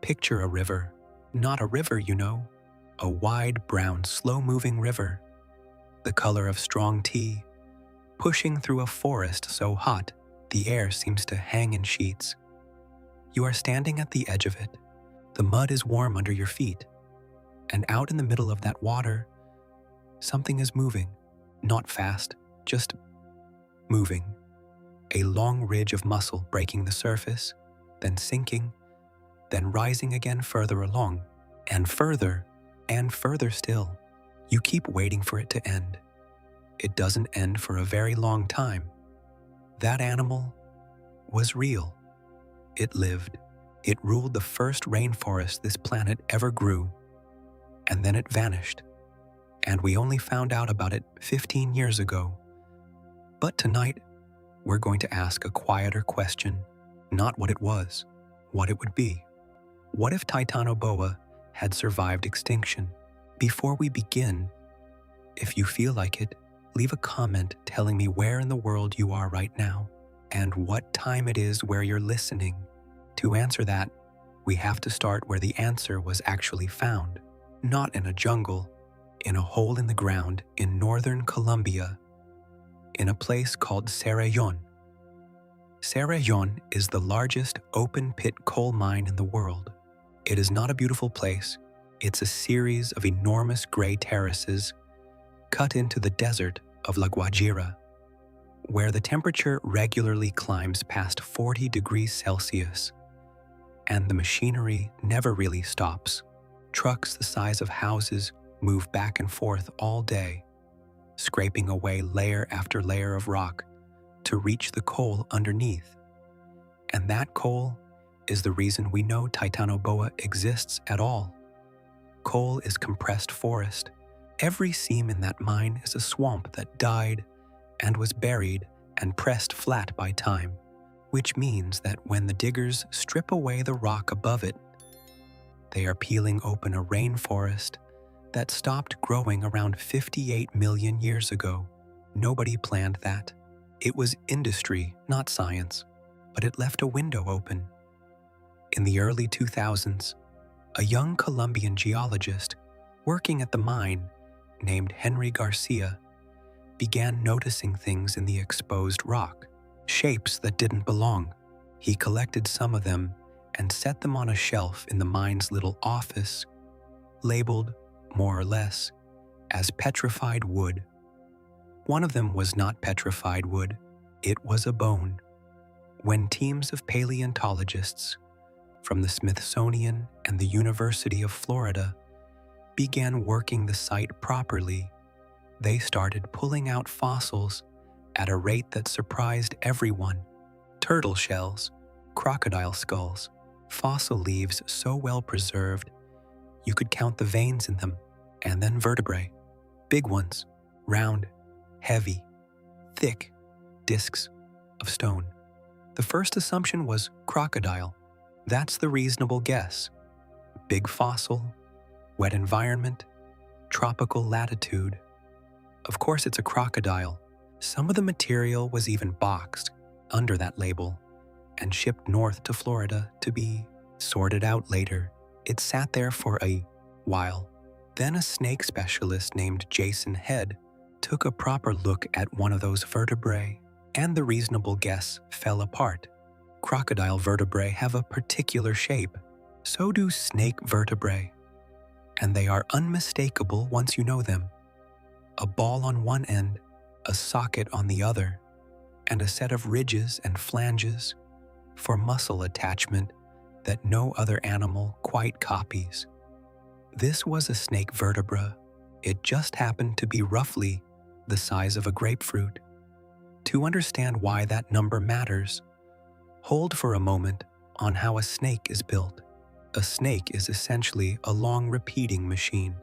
Picture a river. Not a river, a wide, brown, slow-moving river, the color of strong tea, pushing through a forest so hot the air seems to hang in sheets. You are standing at the edge of it. The mud is warm under your feet, and out in the middle of that water, something is moving, not fast, just moving. A long ridge of muscle breaking the surface, then sinking, then rising again further along, and further still. You keep waiting for it to end. It doesn't end for a very long time. That animal was real. It lived. It ruled the first rainforest this planet ever grew, and then it vanished. And we only found out about it 15 years ago. But tonight, we're going to ask a quieter question, not what it was, what it would be. What if Titanoboa had survived extinction? Before we begin, if you feel like it, leave a comment telling me where in the world you are right now and what time it is where you're listening. To answer that, we have to start where the answer was actually found, not in a jungle, in a hole in the ground in northern Colombia, in a place called Cerrejón. Cerrejón is the largest open-pit coal mine in the world. It is not a beautiful place. It's a series of enormous gray terraces cut into the desert of La Guajira, where the temperature regularly climbs past 40 degrees Celsius, and the machinery never really stops. Trucks the size of houses move back and forth all day, scraping away layer after layer of rock to reach the coal underneath. And that coal is the reason we know Titanoboa exists at all. Coal is compressed forest. Every seam in that mine is a swamp that died and was buried and pressed flat by time, which means that when the diggers strip away the rock above it, they are peeling open a rainforest that stopped growing around 58 million years ago. Nobody planned that. It was industry, not science, but it left a window open. In the early 2000s, a young Colombian geologist working at the mine named Henry Garcia began noticing things in the exposed rock, shapes that didn't belong. He collected some of them and set them on a shelf in the mine's little office, labeled, more or less, as petrified wood. One of them was not petrified wood, it was a bone. When teams of paleontologists from the Smithsonian and the University of Florida began working the site properly, they started pulling out fossils at a rate that surprised everyone. Turtle shells, crocodile skulls, fossil leaves so well preserved you could count the veins in them, and then vertebrae, big ones, round, heavy, thick discs of stone. The first assumption was crocodile. That's the reasonable guess. Big fossil, wet environment, tropical latitude. Of course it's a crocodile. Some of the material was even boxed under that label and shipped north to Florida to be sorted out later. It sat there for a while. Then a snake specialist named Jason Head took a proper look at one of those vertebrae, and the reasonable guess fell apart. Crocodile vertebrae have a particular shape. So do snake vertebrae. And they are unmistakable once you know them. A ball on one end, a socket on the other, and a set of ridges and flanges for muscle attachment that no other animal quite copies. This was a snake vertebra. It just happened to be roughly the size of a grapefruit. To understand why that number matters, hold for a moment on how a snake is built. A snake is essentially a long repeating machine.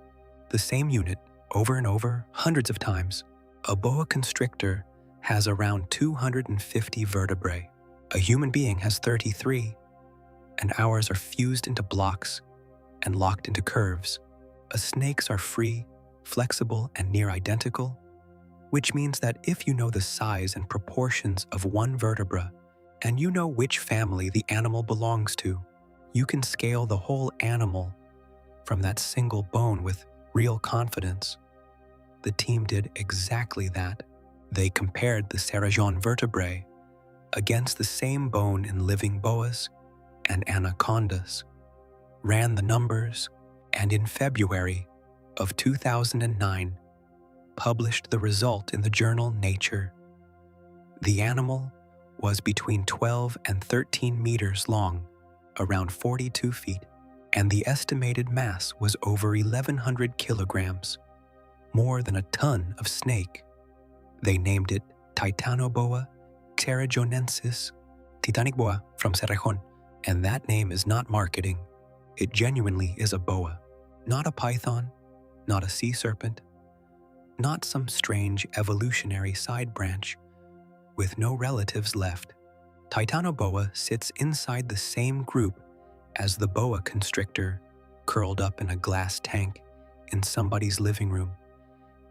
The same unit, over and over, hundreds of times. A boa constrictor has around 250 vertebrae. A human being has 33, and ours are fused into blocks and locked into curves. A snake's are free, flexible, and near identical, which means that if you know the size and proportions of one vertebra, and you know which family the animal belongs to, You can scale the whole animal from that single bone with real confidence. The team did exactly that. They compared the Sarajeon vertebrae against the same bone in living boas and anacondas, ran the numbers, and in February of 2009, published the result in the journal Nature. The animal was between 12 and 13 meters long, around 42 feet, and the estimated mass was over 1,100 kilograms, more than a ton of snake. They named it Titanoboa sarajonensis, Titanoboa from Sarajeon, and that name is not marketing. It genuinely is a boa, not a python, not a sea serpent, not some strange evolutionary side branch with no relatives left. Titanoboa sits inside the same group as the boa constrictor, curled up in a glass tank in somebody's living room,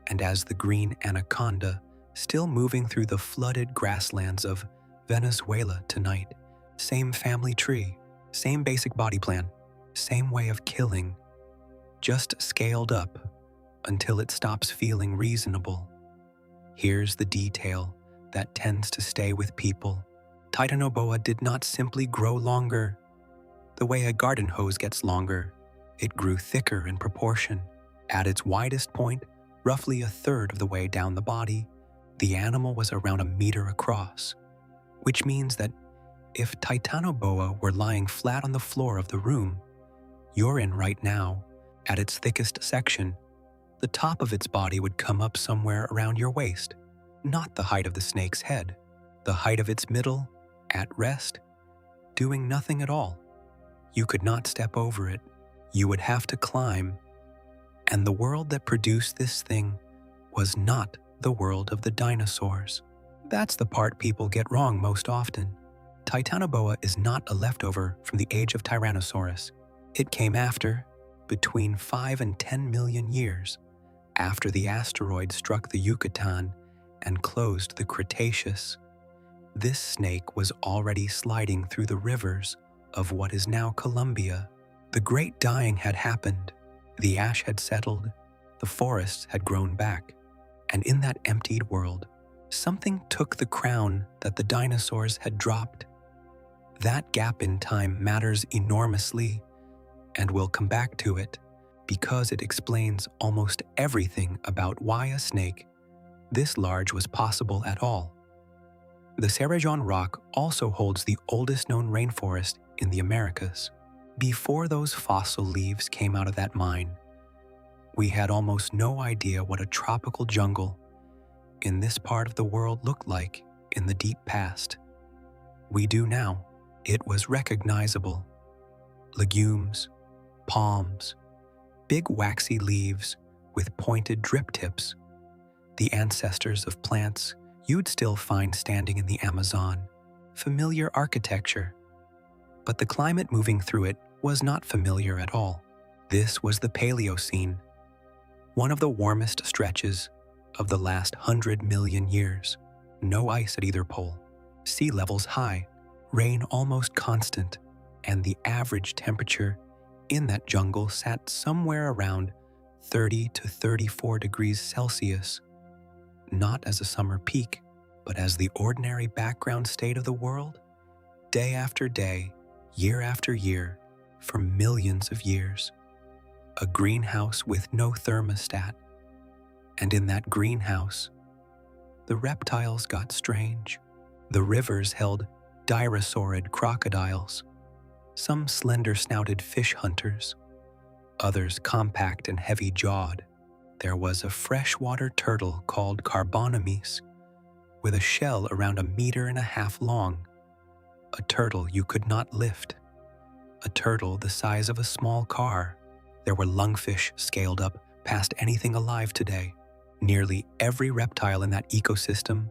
and as the green anaconda still moving through the flooded grasslands of Venezuela tonight. Same family tree, same basic body plan, same way of killing, just scaled up until it stops feeling reasonable. Here's the detail that tends to stay with people. Titanoboa did not simply grow longer. The way a garden hose gets longer, it grew thicker in proportion. At its widest point, roughly a third of the way down the body, the animal was around a meter across, which means that if Titanoboa were lying flat on the floor of the room you're in right now, at its thickest section, the top of its body would come up somewhere around your waist, not the height of the snake's head, the height of its middle, at rest, doing nothing at all. You could not step over it. You would have to climb. And the world that produced this thing was not the world of the dinosaurs. That's the part people get wrong most often. Titanoboa is not a leftover from the age of Tyrannosaurus. It came after, between 5 and 10 million years, after the asteroid struck the Yucatan and closed the Cretaceous. This snake was already sliding through the rivers of what is now Colombia. The great dying had happened. The ash had settled. The forests had grown back. And in that emptied world, something took the crown that the dinosaurs had dropped. That gap in time matters enormously, and we'll come back to it because it explains almost everything about why a snake this large was possible at all. The Sarajeon Rock also holds the oldest known rainforest in the Americas. Before those fossil leaves came out of that mine, we had almost no idea what a tropical jungle in this part of the world looked like in the deep past. We do now. It was recognizable. Legumes, palms, big waxy leaves with pointed drip tips, the ancestors of plants you'd still find standing in the Amazon. Familiar architecture. But the climate moving through it was not familiar at all. This was the Paleocene, one of the warmest stretches of the last 100 million years. No ice at either pole, sea levels high, rain almost constant, and the average temperature in that jungle sat somewhere around 30 to 34 degrees Celsius, not as a summer peak, but as the ordinary background state of the world, day after day, year after year, for millions of years. A greenhouse with no thermostat. And in that greenhouse, the reptiles got strange. The rivers held dirosaurid crocodiles, some slender-snouted fish hunters, others compact and heavy-jawed. There was a freshwater turtle called Carbonemys, with a shell around 1.5 meters long. A turtle you could not lift. A turtle the size of a small car. There were lungfish scaled up past anything alive today. Nearly every reptile in that ecosystem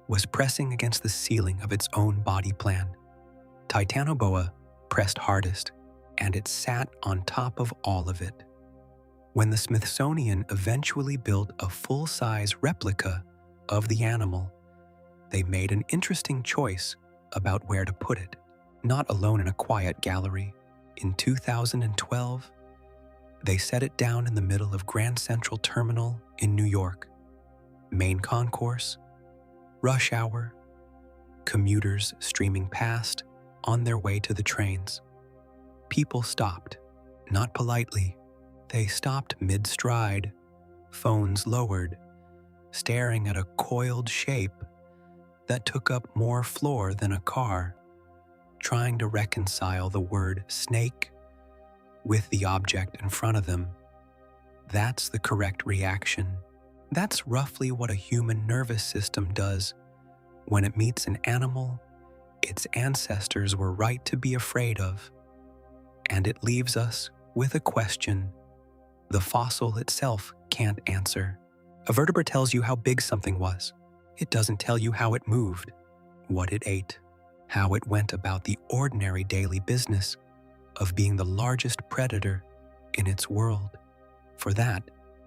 was pressing against the ceiling of its own body plan. Titanoboa pressed hardest, and it sat on top of all of it. When the Smithsonian eventually built a full-size replica of the animal, they made an interesting choice about where to put it, not alone in a quiet gallery, In 2012, they set it down in the middle of Grand Central Terminal in New York. Main concourse, rush hour, commuters streaming past on their way to the trains. People stopped, not politely. They stopped mid-stride, phones lowered, staring at a coiled shape that took up more floor than a car, trying to reconcile the word snake with the object in front of them. That's the correct reaction. That's roughly what a human nervous system does when it meets an animal its ancestors were right to be afraid of. And it leaves us with a question the fossil itself can't answer. A vertebrate tells you how big something was. It doesn't tell you how it moved, what it ate, how it went about the ordinary daily business of being the largest predator in its world. For that,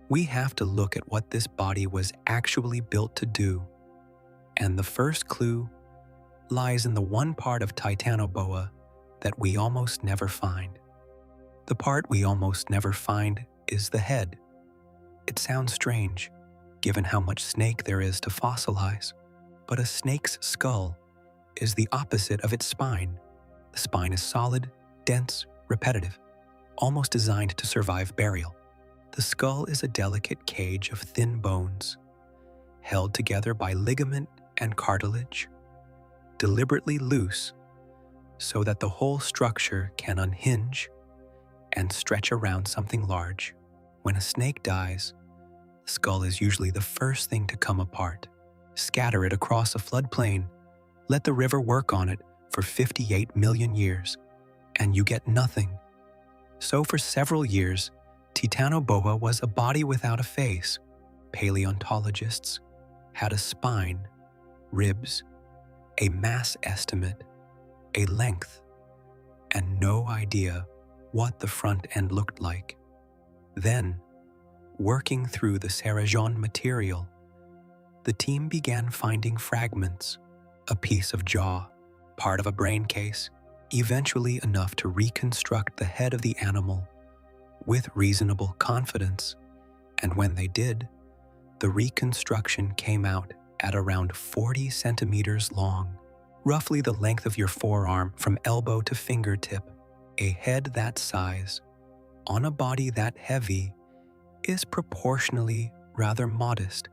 we have to look at what this body was actually built to do. And the first clue lies in the one part of Titanoboa that we almost never find. The part we almost never find is the head. It sounds strange, given how much snake there is to fossilize, but a snake's skull is the opposite of its spine. The spine is solid, dense, repetitive, almost designed to survive burial. The skull is a delicate cage of thin bones, held together by ligament and cartilage, deliberately loose so that the whole structure can unhinge and stretch around something large. When a snake dies, the skull is usually the first thing to come apart. Scatter it across a floodplain, let the river work on it for 58 million years, and you get nothing. So for several years, Titanoboa was a body without a face. Paleontologists had a spine, ribs, a mass estimate, a length, and no idea what the front end looked like. Then, working through the Sarajevo material, the team began finding fragments, a piece of jaw, part of a brain case, eventually enough to reconstruct the head of the animal with reasonable confidence. And when they did, the reconstruction came out at around 40 centimeters long, roughly the length of your forearm from elbow to fingertip. A head that size, on a body that heavy, is proportionally rather modest.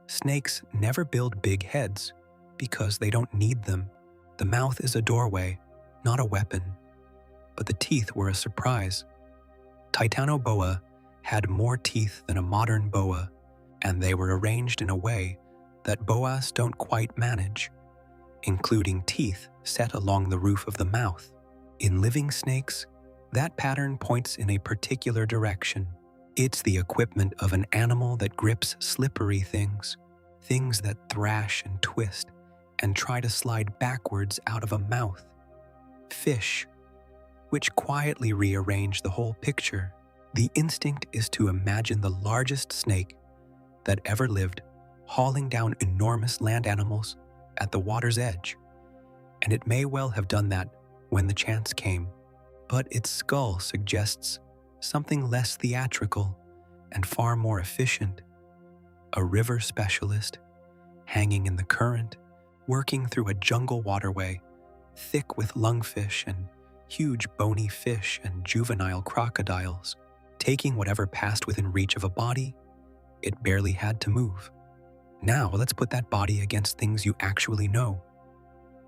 Snakes never build big heads because they don't need them. The mouth is a doorway, not a weapon. But the teeth were a surprise. Titanoboa had more teeth than a modern boa, and they were arranged in a way that boas don't quite manage, including teeth set along the roof of the mouth. In living snakes, that pattern points in a particular direction. It's the equipment of an animal that grips slippery things, things that thrash and twist and try to slide backwards out of a mouth. Fish, which quietly rearrange the whole picture. The instinct is to imagine the largest snake that ever lived hauling down enormous land animals at the water's edge, and it may well have done that when the chance came, but its skull suggests something less theatrical and far more efficient. A river specialist, hanging in the current, working through a jungle waterway, thick with lungfish and huge bony fish and juvenile crocodiles, taking whatever passed within reach of a body it barely had to move. Now let's put that body against things you actually know.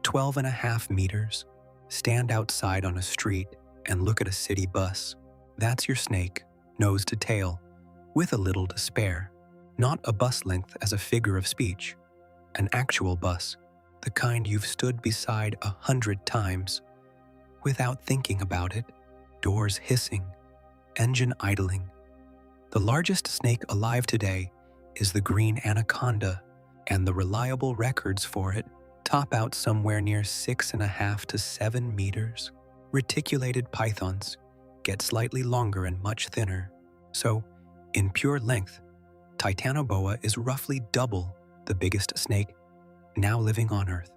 12.5 meters. Stand outside on a street and look at a city bus. That's your snake, nose to tail, with a little to spare. Not a bus length as a figure of speech. An actual bus, the kind you've stood beside 100 times, without thinking about it, doors hissing, engine idling. The largest snake alive today is the green anaconda, and the reliable records for it top out somewhere near 6.5 to 7 meters. Reticulated pythons get slightly longer and much thinner. So, in pure length, Titanoboa is roughly double the biggest snake now living on Earth.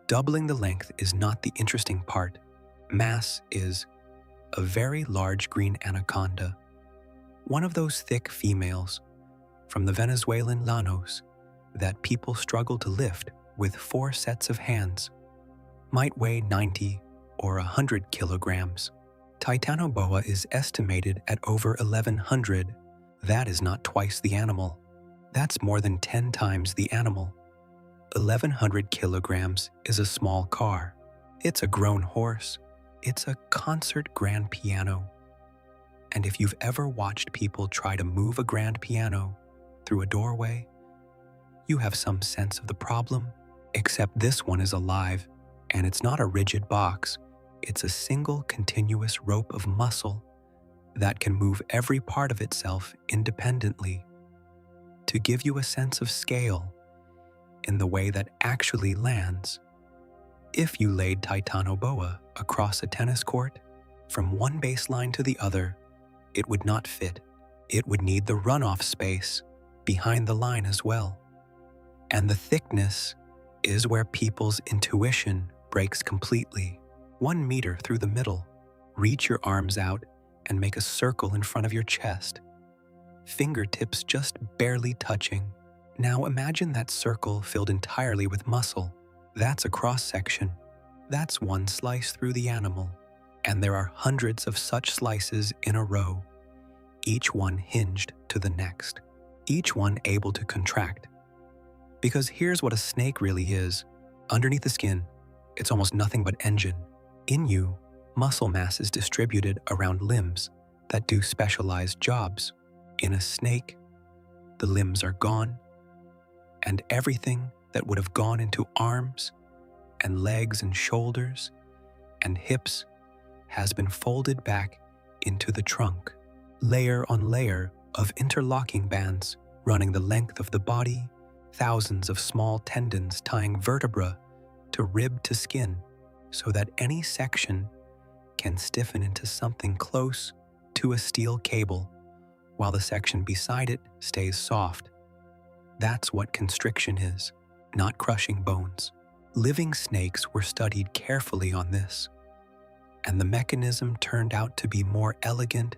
Doubling the length is not the interesting part. Mass is. a very large green anaconda, one of those thick females from the Venezuelan llanos that people struggle to lift with 4 sets of hands, might weigh 90 or 100 kilograms. Titanoboa is estimated at over 1,100. That is not twice the animal. That's more than 10 times the animal. 1,100 kilograms is a small car. It's a grown horse. It's a concert grand piano. And if you've ever watched people try to move a grand piano through a doorway, you have some sense of the problem, except this one is alive, and it's not a rigid box. It's a single continuous rope of muscle that can move every part of itself independently. To give you a sense of scale in the way that actually lands, if you laid Titanoboa across a tennis court from one baseline to the other, it would not fit. It would need the runoff space behind the line as well. And the thickness is where people's intuition breaks completely. 1 meter through the middle. Reach your arms out and make a circle in front of your chest. Fingertips just barely touching. Now imagine that circle filled entirely with muscle. That's a cross-section. That's one slice through the animal. And there are hundreds of such slices in a row, each one hinged to the next, each one able to contract. Because here's what a snake really is. Underneath the skin, it's almost nothing but engine. In you, muscle mass is distributed around limbs that do specialized jobs. In a snake, the limbs are gone, and everything that would have gone into arms and legs and shoulders and hips has been folded back into the trunk, layer on layer of interlocking bands running the length of the body, thousands of small tendons tying vertebra to rib to skin so that any section can stiffen into something close to a steel cable while the section beside it stays soft. That's what constriction is, not crushing bones. Living snakes were studied carefully on this, and the mechanism turned out to be more elegant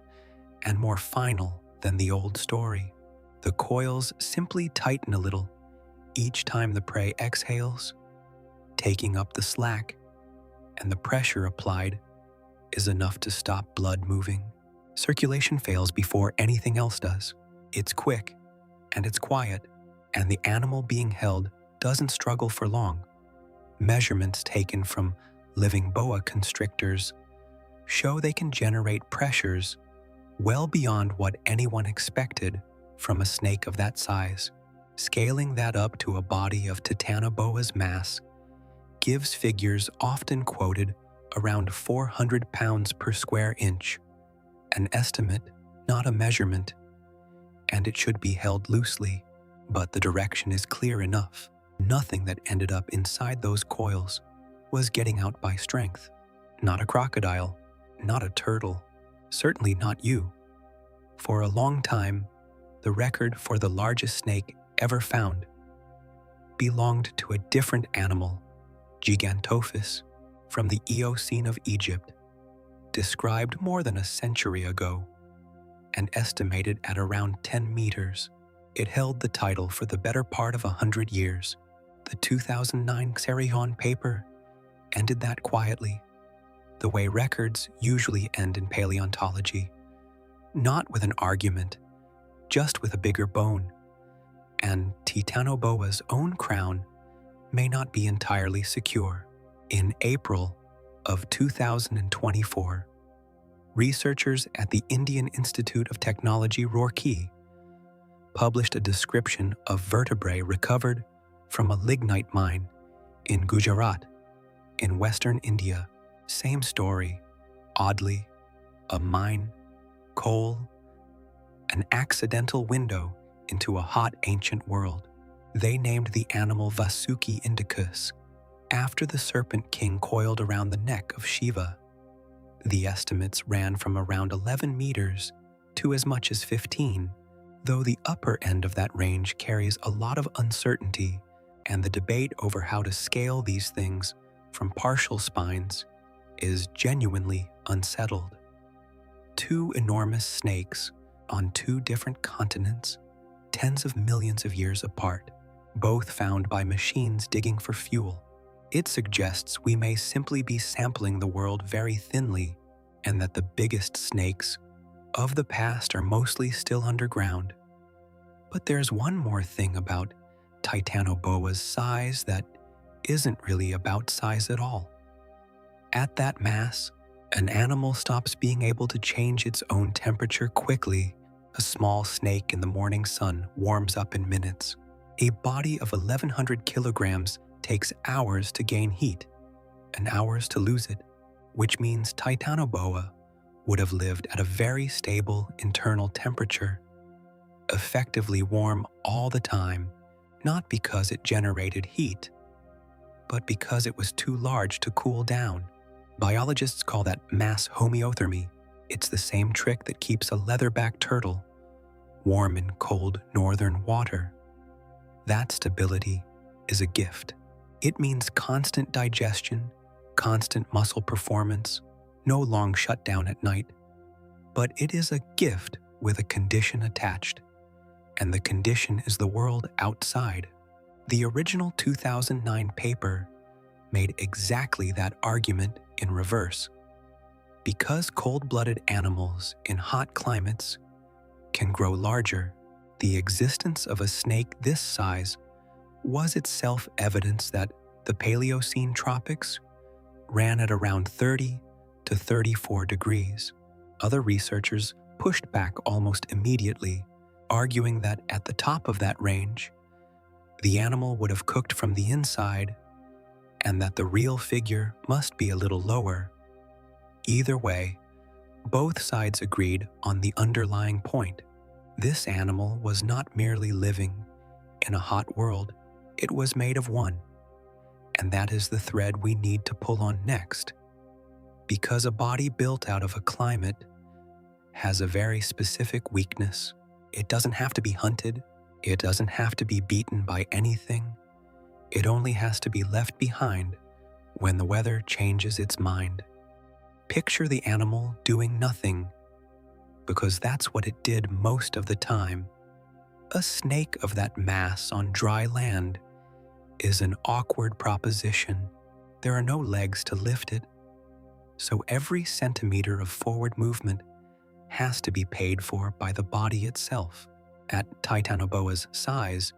and more final than the old story. The coils simply tighten a little each time the prey exhales, taking up the slack, and the pressure applied is enough to stop blood moving. Circulation fails before anything else does. It's quick, and it's quiet, and the animal being held doesn't struggle for long. Measurements taken from living boa constrictors show they can generate pressures well beyond what anyone expected from a snake of that size. Scaling that up to a body of Titanoboa's mass gives figures often quoted around 400 pounds per square inch, an estimate, not a measurement, and it should be held loosely, but the direction is clear enough. Nothing that ended up inside those coils was getting out by strength. Not a crocodile, not a turtle, certainly not you. For a long time, the record for the largest snake ever found belonged to a different animal, Gigantophis, from the Eocene of Egypt, described more than a century ago, and estimated at around 10 meters. It held the title for the better part of 100 years. The 2009 Xerion paper ended that quietly, the way records usually end in paleontology, not with an argument, just with a bigger bone. And Titanoboa's own crown may not be entirely secure. In April of 2024, researchers at the Indian Institute of Technology, Roorkee, published a description of vertebrae recovered from a lignite mine in Gujarat, in western India. Same story, oddly, a mine, coal, an accidental window into a hot ancient world. They named the animal Vasuki indicus, after the serpent king coiled around the neck of Shiva. The estimates ran from around 11 meters to as much as 15, though the upper end of that range carries a lot of uncertainty, and the debate over how to scale these things from partial spines is genuinely unsettled. Two enormous snakes on two different continents, tens of millions of years apart, both found by machines digging for fuel. It suggests we may simply be sampling the world very thinly, and that the biggest snakes of the past are mostly still underground. But there's one more thing about Titanoboa's size that isn't really about size at all. At that mass, an animal stops being able to change its own temperature quickly. A small snake in the morning sun warms up in minutes. A body of 1,100 kilograms takes hours to gain heat and hours to lose it, which means Titanoboa would have lived at a very stable internal temperature, effectively warm all the time, not because it generated heat, but because it was too large to cool down. Biologists call that mass homeothermy. It's the same trick that keeps a leatherback turtle warm in cold northern water. That stability is a gift. It means constant digestion, constant muscle performance, no long shutdown at night. But it is a gift with a condition attached, and the condition is the world outside. The original 2009 paper made exactly that argument in reverse. Because cold-blooded animals in hot climates can grow larger, the existence of a snake this size was itself evidence that the Paleocene tropics ran at around 30 to 34 degrees. Other researchers pushed back almost immediately, arguing that at the top of that range, the animal would have cooked from the inside and that the real figure must be a little lower. Either way, both sides agreed on the underlying point. This animal was not merely living in a hot world, it was made of one. And that is the thread we need to pull on next. Because a body built out of a climate has a very specific weakness. It doesn't have to be hunted, it doesn't have to be beaten by anything. It only has to be left behind when the weather changes its mind. Picture the animal doing nothing, because that's what it did most of the time. A snake of that mass on dry land is an awkward proposition. There are no legs to lift it, so every centimeter of forward movement has to be paid for by the body itself. At Titanoboa's size,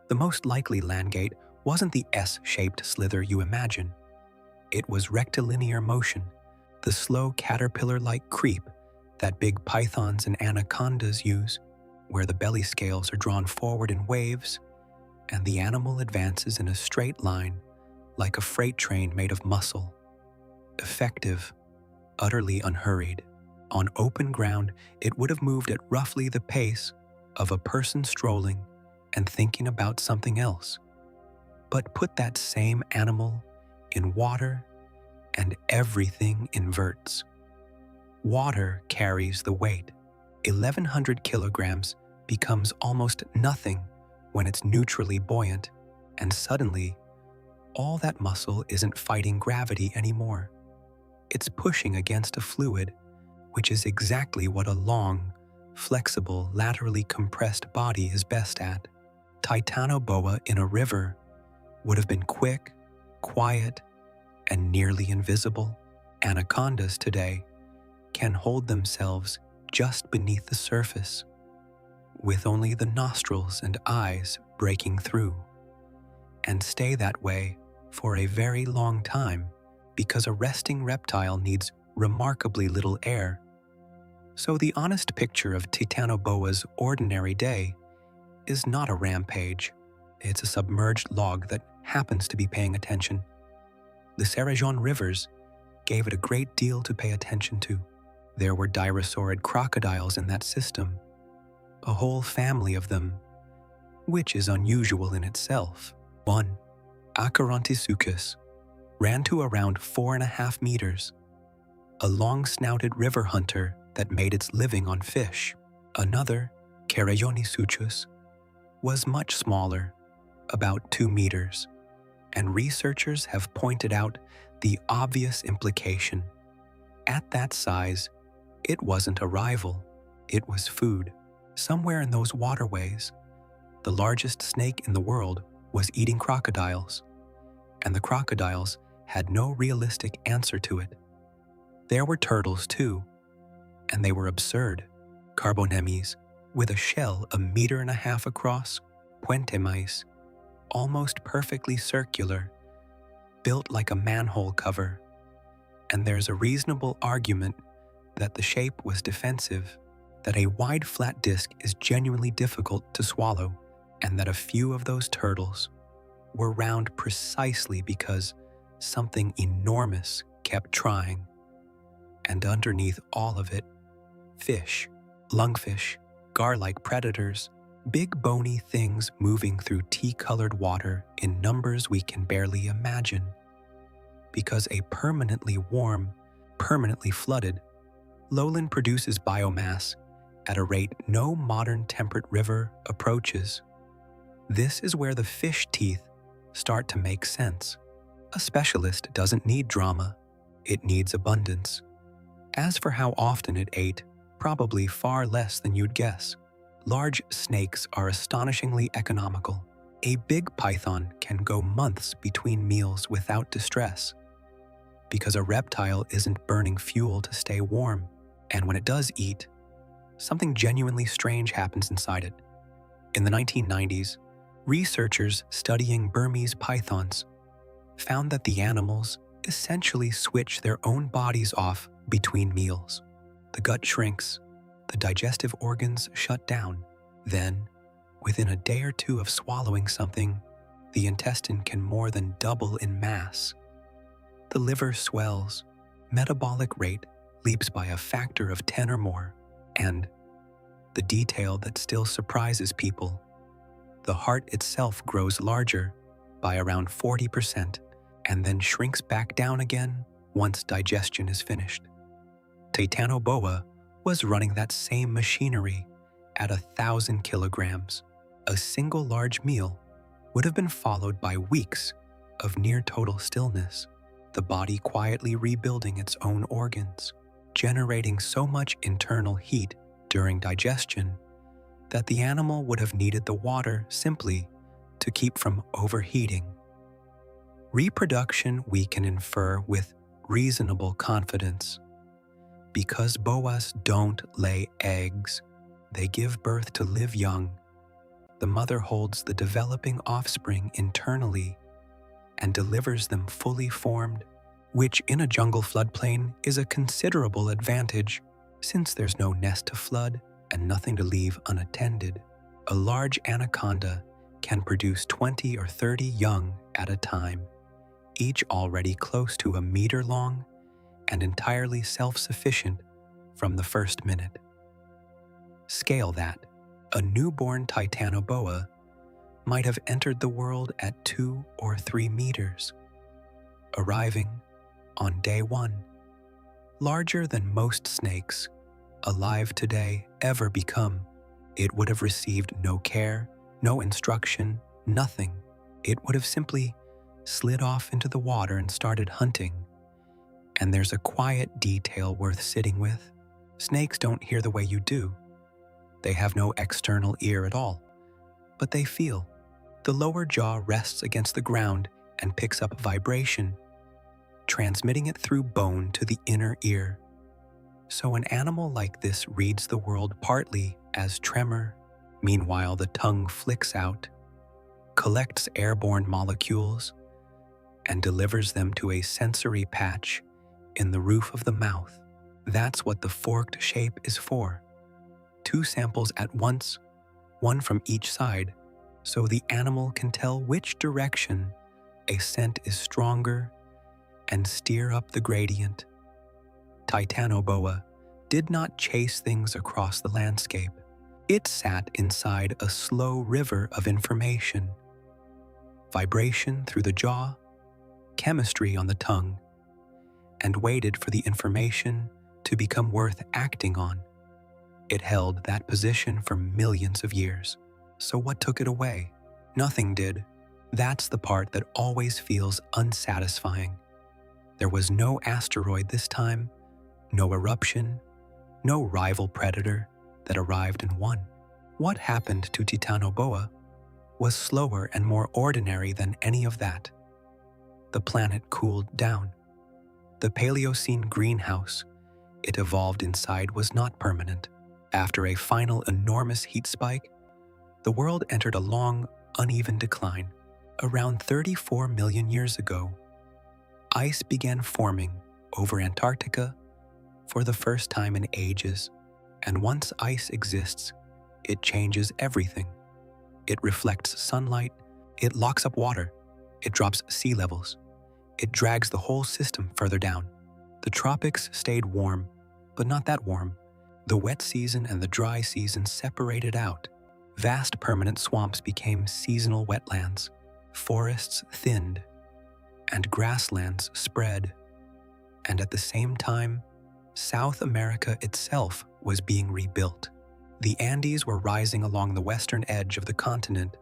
the most likely landgate wasn't the S-shaped slither you imagine. It was rectilinear motion, the slow caterpillar-like creep that big pythons and anacondas use, where the belly scales are drawn forward in waves, and the animal advances in a straight line like a freight train made of muscle. Effective, utterly unhurried. On open ground, it would have moved at roughly the pace of a person strolling and thinking about something else. But put that same animal in water, and everything inverts. Water carries the weight. 1,100 kilograms becomes almost nothing when it's neutrally buoyant, and suddenly, all that muscle isn't fighting gravity anymore. It's pushing against a fluid, which is exactly what a long, flexible, laterally compressed body is best at. Titanoboa in a river would have been quick, quiet, and nearly invisible. Anacondas today can hold themselves just beneath the surface, with only the nostrils and eyes breaking through, and stay that way for a very long time because a resting reptile needs remarkably little air. So the honest picture of Titanoboa's ordinary day is not a rampage. It's a submerged log that happens to be paying attention. The Sarajon rivers gave it a great deal to pay attention to. There were dirosaurid crocodiles in that system, a whole family of them, which is unusual in itself. One, Acherontissuchus, ran to around 4.5 meters, a long-snouted river hunter that made its living on fish. Another, Charaeonysuchus, was much smaller, about 2 meters, and researchers have pointed out the obvious implication. At that size, It wasn't a rival, it was food. Somewhere in those waterways, the largest snake in the world was eating crocodiles, and the crocodiles had no realistic answer to it. There were turtles too, and they were absurd. Carbonemes, with a shell 1.5 meters across, puente mais, almost perfectly circular, built like a manhole cover. And there's a reasonable argument that the shape was defensive, that a wide flat disc is genuinely difficult to swallow, and that a few of those turtles were round precisely because something enormous kept trying. And underneath all of it, fish, lungfish, gar-like predators, big bony things moving through tea-colored water in numbers we can barely imagine. Because a permanently warm, permanently flooded, lowland produces biomass at a rate no modern temperate river approaches. This is where the fish teeth start to make sense. A specialist doesn't need drama, it needs abundance. As for how often it ate, probably far less than you'd guess. Large snakes are astonishingly economical. A big python can go months between meals without distress, because a reptile isn't burning fuel to stay warm, and when it does eat, something genuinely strange happens inside it. In the 1990s, researchers studying Burmese pythons found that the animals essentially switch their own bodies off between meals. The gut shrinks, the digestive organs shut down. Then, within a day or two of swallowing something, the intestine can more than double in mass. The liver swells, metabolic rate leaps by a factor of 10 or more, and the detail that still surprises people, the heart itself grows larger by around 40% and then shrinks back down again once digestion is finished. Titanoboa was running that same machinery at 1,000 kilograms. A single large meal would have been followed by weeks of near total stillness, the body quietly rebuilding its own organs, generating so much internal heat during digestion that the animal would have needed the water simply to keep from overheating. Reproduction we can infer with reasonable confidence. Because boas don't lay eggs, they give birth to live young. The mother holds the developing offspring internally and delivers them fully formed, which in a jungle floodplain is a considerable advantage since there's no nest to flood and nothing to leave unattended. A large anaconda can produce 20 or 30 young at a time, each already close to 1 meter long and entirely self-sufficient from the first minute. Scale that. A newborn Titanoboa might have entered the world at 2 or 3 meters, arriving on day 1, larger than most snakes alive today ever become. It would have received no care, no instruction, nothing. It would have simply slid off into the water and started hunting. And there's a quiet detail worth sitting with. Snakes don't hear the way you do. They have no external ear at all, but they feel. The lower jaw rests against the ground and picks up vibration, transmitting it through bone to the inner ear. So an animal like this reads the world partly as tremor. Meanwhile, the tongue flicks out, collects airborne molecules, and delivers them to a sensory patch in the roof of the mouth. That's what the forked shape is for. 2 samples at once, one from each side, so the animal can tell which direction a scent is stronger and steer up the gradient. Titanoboa did not chase things across the landscape. It sat inside a slow river of information. Vibration through the jaw, chemistry on the tongue, and waited for the information to become worth acting on. It held that position for millions of years. So what took it away? Nothing did. That's the part that always feels unsatisfying. There was no asteroid this time, no eruption, no rival predator that arrived and won. What happened to Titanoboa was slower and more ordinary than any of that. The planet cooled down. The Paleocene greenhouse it evolved inside was not permanent. After a final enormous heat spike, the world entered a long, uneven decline. Around 34 million years ago, ice began forming over Antarctica for the first time in ages. And once ice exists, it changes everything. It reflects sunlight, it locks up water, it drops sea levels, it drags the whole system further down. The tropics stayed warm, but not that warm. The wet season and the dry season separated out. Vast permanent swamps became seasonal wetlands. Forests thinned, and grasslands spread. And at the same time, South America itself was being rebuilt. The Andes were rising along the western edge of the continent,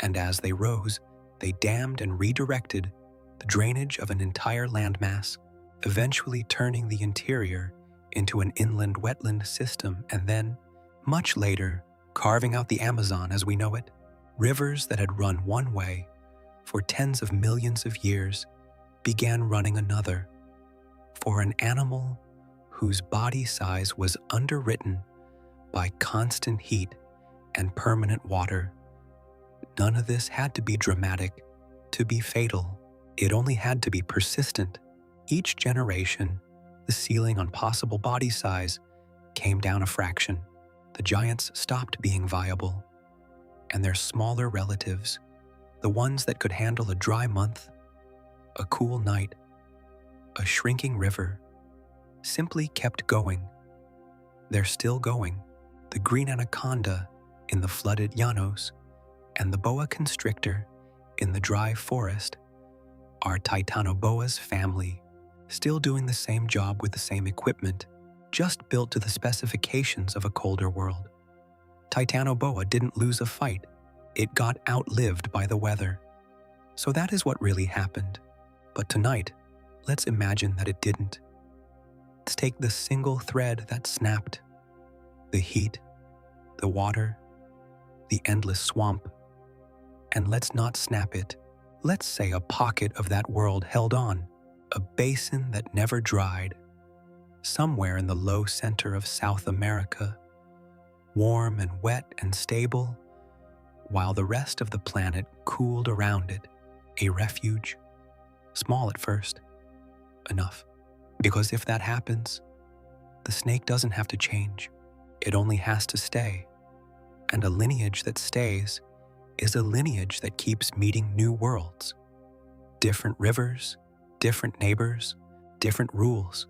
and as they rose, they dammed and redirected the drainage of an entire landmass, eventually turning the interior into an inland wetland system, and then, much later, carving out the Amazon as we know it. Rivers that had run one way for tens of millions of years began running another. For an animal whose body size was underwritten by constant heat and permanent water, none of this had to be dramatic to be fatal. It only had to be persistent. Each generation, the ceiling on possible body size came down a fraction. The giants stopped being viable, and their smaller relatives, the ones that could handle a dry month, a cool night, a shrinking river, simply kept going. They're still going. The green anaconda in the flooded llanos and the boa constrictor in the dry forest are Titanoboa's family, still doing the same job with the same equipment, just built to the specifications of a colder world. Titanoboa didn't lose a fight. It got outlived by the weather. So that is what really happened. But tonight, let's imagine that it didn't. Let's take the single thread that snapped. The heat, the water, the endless swamp. And let's not snap it. Let's say a pocket of that world held on, a basin that never dried, somewhere in the low center of South America, warm and wet and stable, while the rest of the planet cooled around it, a refuge, small at first, enough. Because if that happens, the snake doesn't have to change. It only has to stay. And a lineage that stays is a lineage that keeps meeting new worlds. Different rivers, different neighbors, different rules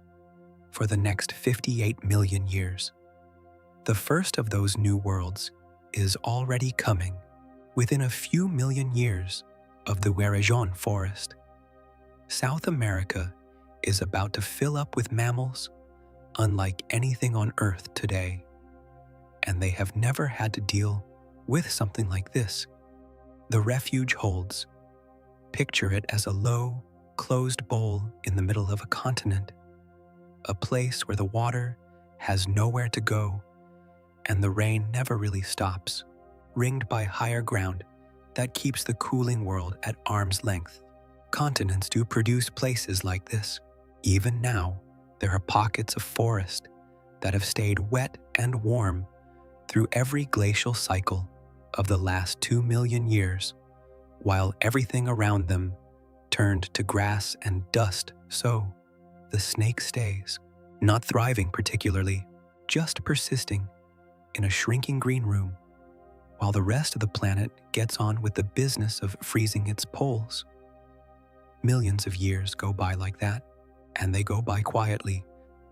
for the next 58 million years. The first of those new worlds is already coming within a few million years of the Guarajon forest. South America is about to fill up with mammals unlike anything on Earth today, and they have never had to deal with something like this. The refuge holds. Picture it as a low, closed bowl in the middle of a continent, a place where the water has nowhere to go and the rain never really stops, ringed by higher ground that keeps the cooling world at arm's length. Continents do produce places like this. Even now, there are pockets of forest that have stayed wet and warm through every glacial cycle of the last 2 million years, while everything around them turned to grass and dust. So, the snake stays, not thriving particularly, just persisting in a shrinking green room, while the rest of the planet gets on with the business of freezing its poles. Millions of years go by like that, and they go by quietly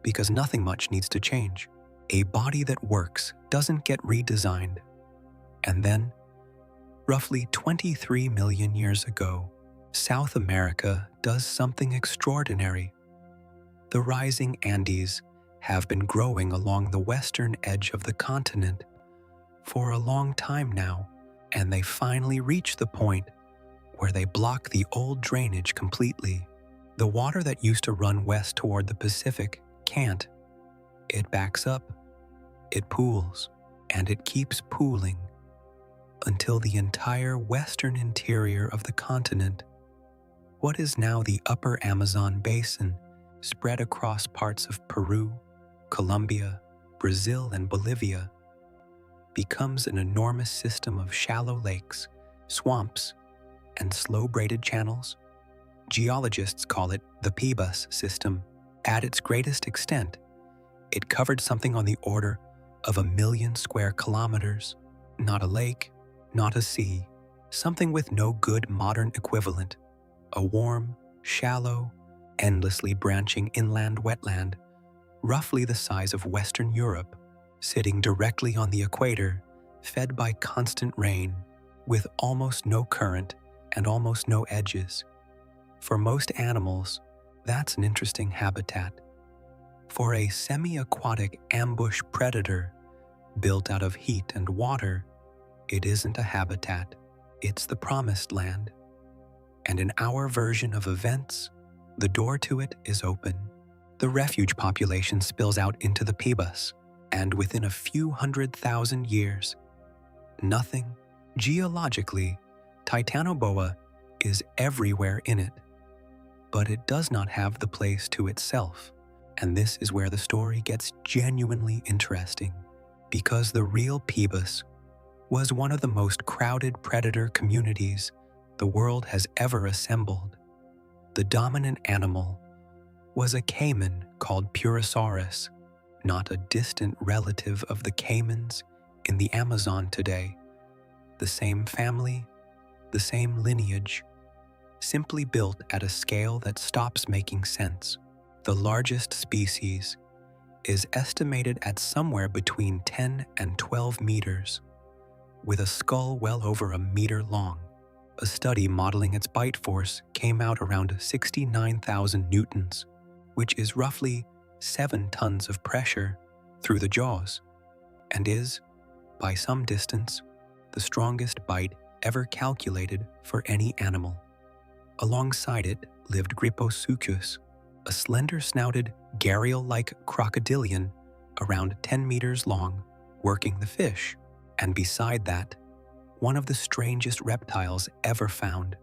because nothing much needs to change. A body that works doesn't get redesigned. And then, roughly 23 million years ago, South America does something extraordinary. The rising Andes have been growing along the western edge of the continent for a long time now, and they finally reach the point where they block the old drainage completely. The water that used to run west toward the Pacific can't. It backs up It pools, and it keeps pooling until the entire western interior of the continent, what is now the upper Amazon basin, spread across parts of Peru, Colombia, Brazil, and Bolivia, becomes an enormous system of shallow lakes, swamps, and slow-braided channels. Geologists call it the Pebas system. At its greatest extent, it covered something on the order of 1 million square kilometers. Not a lake, not a sea, something with no good modern equivalent. A warm, shallow, endlessly branching inland wetland, roughly the size of Western Europe, sitting directly on the equator, fed by constant rain, with almost no current and almost no edges. For most animals, that's an interesting habitat. For a semi-aquatic ambush predator built out of heat and water, it isn't a habitat, it's the promised land. And in our version of events, the door to it is open. The refuge population spills out into the Pebas, and within a few 100,000 years, nothing, geologically, Titanoboa is everywhere in it. But it does not have the place to itself, and this is where the story gets genuinely interesting, because the real Pebas was one of the most crowded predator communities the world has ever assembled. The dominant animal was a caiman called Purosaurus, not a distant relative of the caimans in the Amazon today. The same family, the same lineage, simply built at a scale that stops making sense. The largest species is estimated at somewhere between 10 and 12 meters, with a skull well over 1 meter long. A study modeling its bite force came out around 69,000 newtons, which is roughly 7 tons of pressure through the jaws, and is, by some distance, the strongest bite ever calculated for any animal. Alongside it lived Gryposuchus, a slender-snouted, gharial-like crocodilian around 10 meters long, working the fish, and beside that, one of the strangest reptiles ever found,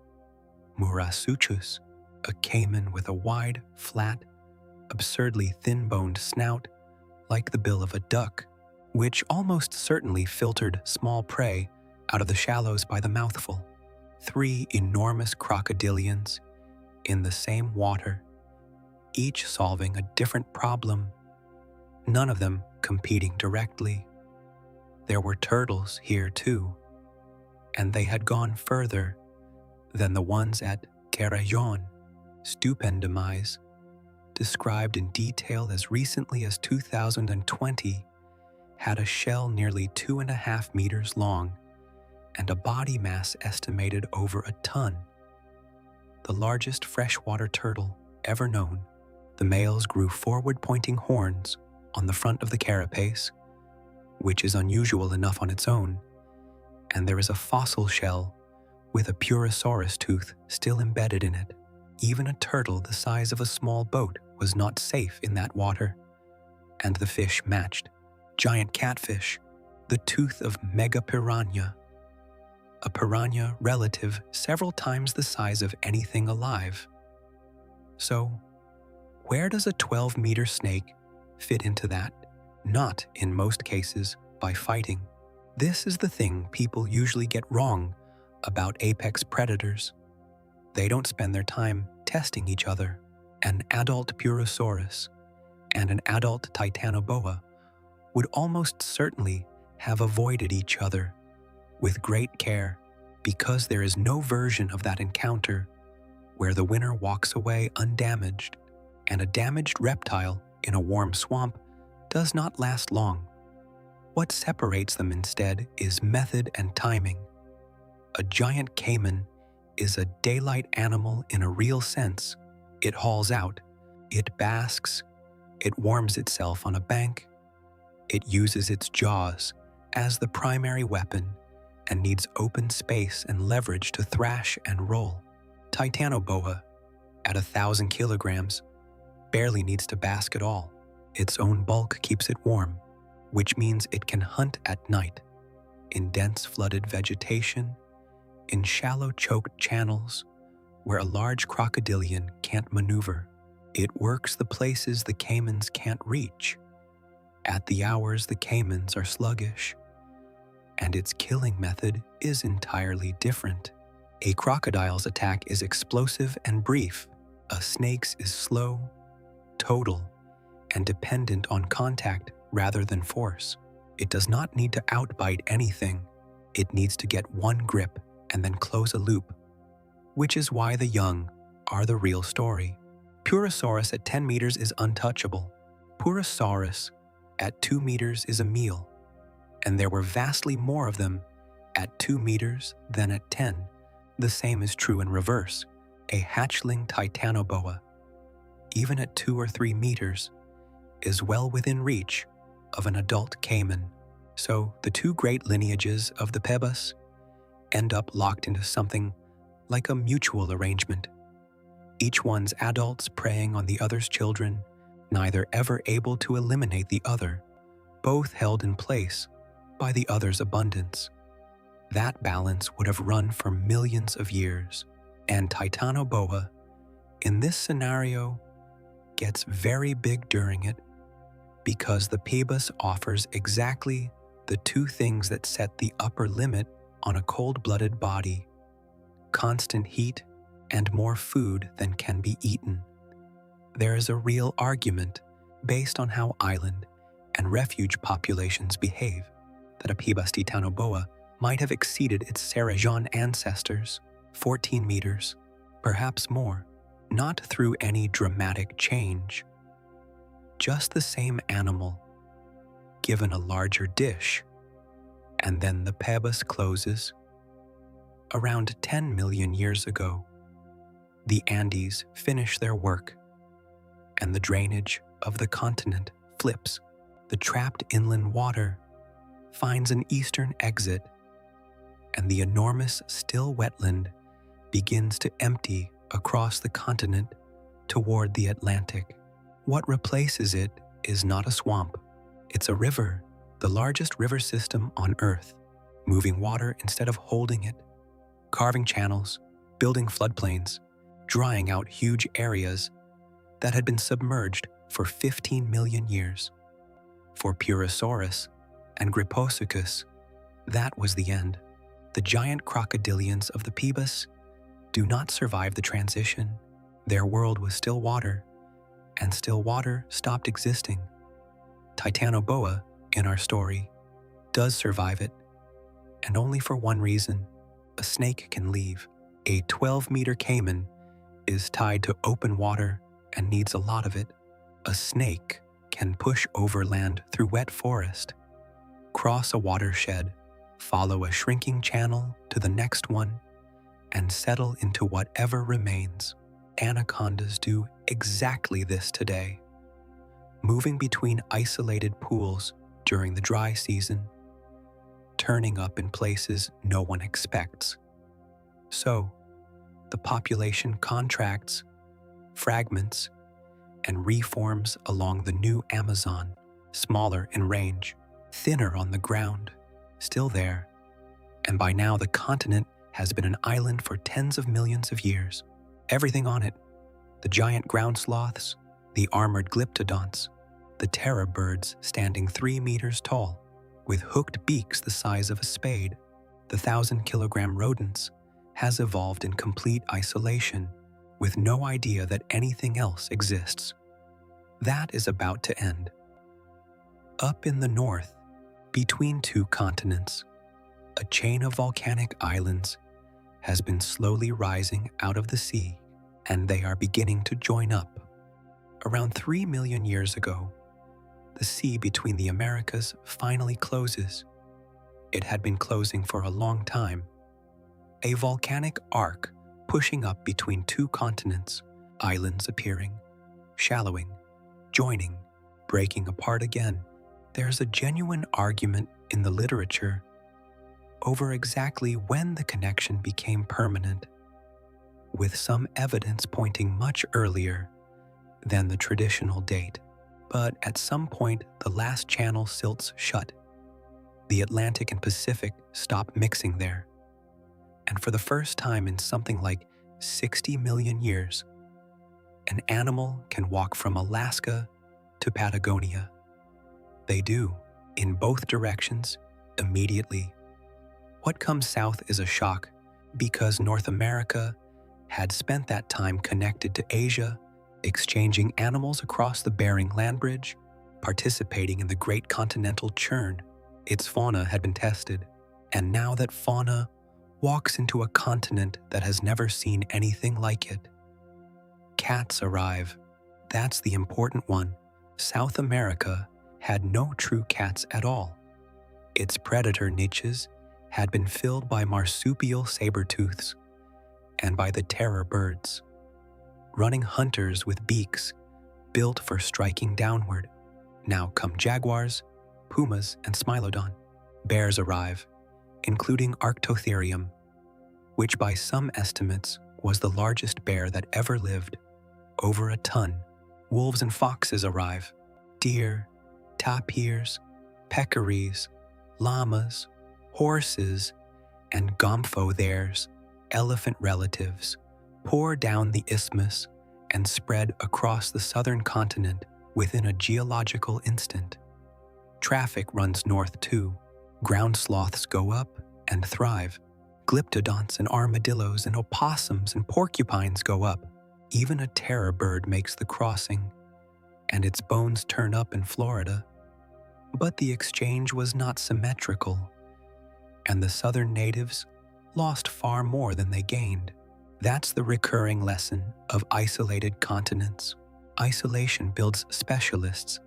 Murasuchus, a caiman with a wide, flat, absurdly thin-boned snout like the bill of a duck, which almost certainly filtered small prey out of the shallows by the mouthful. 3 enormous crocodilians in the same water, each solving a different problem, none of them competing directly. There were turtles here too, and they had gone further than the ones at Carayon, Stupendomise, described in detail as recently as 2020, had a shell nearly 2.5 meters long and a body mass estimated over a ton. The largest freshwater turtle ever known. The males grew forward-pointing horns on the front of the carapace, which is unusual enough on its own, and there is a fossil shell with a Purosaurus tooth still embedded in it. Even a turtle the size of a small boat was not safe in that water, and the fish matched. Giant catfish, the tooth of mega piranha, a piranha relative several times the size of anything alive. So, where does a 12-meter snake fit into that? Not, in most cases, by fighting. This is the thing people usually get wrong about apex predators. They don't spend their time testing each other. An adult Purosaurus and an adult Titanoboa would almost certainly have avoided each other with great care, because there is no version of that encounter where the winner walks away undamaged, and a damaged reptile in a warm swamp does not last long. What separates them instead is method and timing. A giant caiman is a daylight animal in a real sense. It hauls out, it basks, it warms itself on a bank, it uses its jaws as the primary weapon and needs open space and leverage to thrash and roll. Titanoboa, at 1,000 kilograms, barely needs to bask at all. Its own bulk keeps it warm. which means it can hunt at night, in dense flooded vegetation, in shallow choked channels where a large crocodilian can't maneuver. It works the places the caimans can't reach, at the hours the caimans are sluggish, and its killing method is entirely different. A crocodile's attack is explosive and brief. A snake's is slow, total, and dependent on contact rather than force. It does not need to outbite anything. It needs to get one grip and then close a loop, which is why the young are the real story. Purosaurus at 10 meters is untouchable. Purosaurus at 2 meters is a meal, and there were vastly more of them at 2 meters than at 10. The same is true in reverse. A hatchling Titanoboa, even at 2 or 3 meters, is well within reach of an adult caiman. So the two great lineages of the Pebas end up locked into something like a mutual arrangement. Each one's adults preying on the other's children, neither ever able to eliminate the other, both held in place by the other's abundance. That balance would have run for millions of years, and Titanoboa, in this scenario, gets very big during it because the Pebas offers exactly the two things that set the upper limit on a cold-blooded body: constant heat and more food than can be eaten. There is a real argument based on how island and refuge populations behave that a Pebas Titanoboa might have exceeded its Sarajan ancestors, 14 meters, perhaps more, not through any dramatic change. Just the same animal, given a larger dish, and then the Pebas closes. Around 10 million years ago, the Andes finish their work, and the drainage of the continent flips. The trapped inland water finds an eastern exit, and the enormous still wetland begins to empty across the continent toward the Atlantic. What replaces it is not a swamp. It's a river, the largest river system on Earth, moving water instead of holding it, carving channels, building floodplains, drying out huge areas that had been submerged for 15 million years. For Purosaurus and Gryposuchus, that was the end. The giant crocodilians of the Pebas do not survive the transition. Their world was still water, and still water stopped existing. Titanoboa, in our story, does survive it, and only for one reason: a snake can leave. A 12-meter caiman is tied to open water and needs a lot of it. A snake can push overland through wet forest, cross a watershed, follow a shrinking channel to the next one, and settle into whatever remains. Anacondas do exactly this today, moving between isolated pools during the dry season, turning up in places no one expects. So, the population contracts, fragments, and reforms along the new Amazon, smaller in range, thinner on the ground, still there, and by now the continent has been an island for tens of millions of years. Everything on it: the giant ground sloths, the armored glyptodonts, the terror birds standing 3 meters tall, with hooked beaks the size of a spade. The 1,000-kilogram rodents has evolved in complete isolation, with no idea that anything else exists. That is about to end. Up in the north, between two continents, a chain of volcanic islands has been slowly rising out of the sea, and they are beginning to join up. Around 3 million years ago, the sea between the Americas finally closes. It had been closing for a long time. A volcanic arc pushing up between two continents, islands appearing, shallowing, joining, breaking apart again. There's a genuine argument in the literature over exactly when the connection became permanent, with some evidence pointing much earlier than the traditional date. But at some point, the last channel silts shut. The Atlantic and Pacific stop mixing there. And for the first time in something like 60 million years, an animal can walk from Alaska to Patagonia. They do, in both directions, immediately. What comes south is a shock because North America had spent that time connected to Asia, exchanging animals across the Bering Land Bridge, participating in the great continental churn. Its fauna had been tested, and now that fauna walks into a continent that has never seen anything like it. Cats arrive. That's the important one. South America had no true cats at all. Its predator niches had been filled by marsupial saber-tooths and by the terror birds, running hunters with beaks built for striking downward. Now come jaguars, pumas, and smilodon. Bears arrive, including Arctotherium, which by some estimates was the largest bear that ever lived, over a ton. Wolves and foxes arrive, deer, tapirs, peccaries, llamas, horses, and gomphotheres, elephant relatives, pour down the isthmus and spread across the southern continent within a geological instant. Traffic runs north too. Ground sloths go up and thrive. Glyptodonts and armadillos and opossums and porcupines go up. Even a terror bird makes the crossing, and its bones turn up in Florida. But the exchange was not symmetrical, and the southern natives lost far more than they gained. That's the recurring lesson of isolated continents. Isolation builds specialists,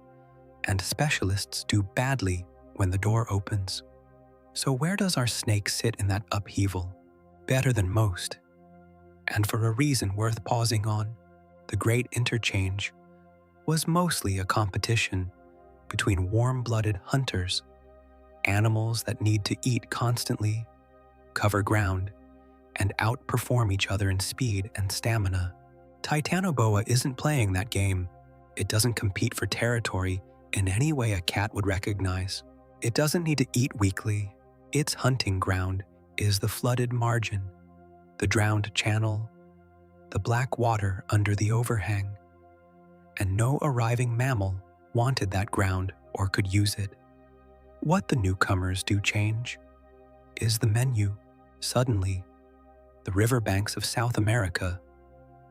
and specialists do badly when the door opens. So where does our snake sit in that upheaval? Better than most. And for a reason worth pausing on, the great interchange was mostly a competition between warm-blooded hunters, animals that need to eat constantly, cover ground, and outperform each other in speed and stamina. Titanoboa isn't playing that game. It doesn't compete for territory in any way a cat would recognize. It doesn't need to eat weekly. Its hunting ground is the flooded margin, the drowned channel, the black water under the overhang. And no arriving mammal wanted that ground or could use it. What the newcomers do change is the menu. Suddenly, the riverbanks of South America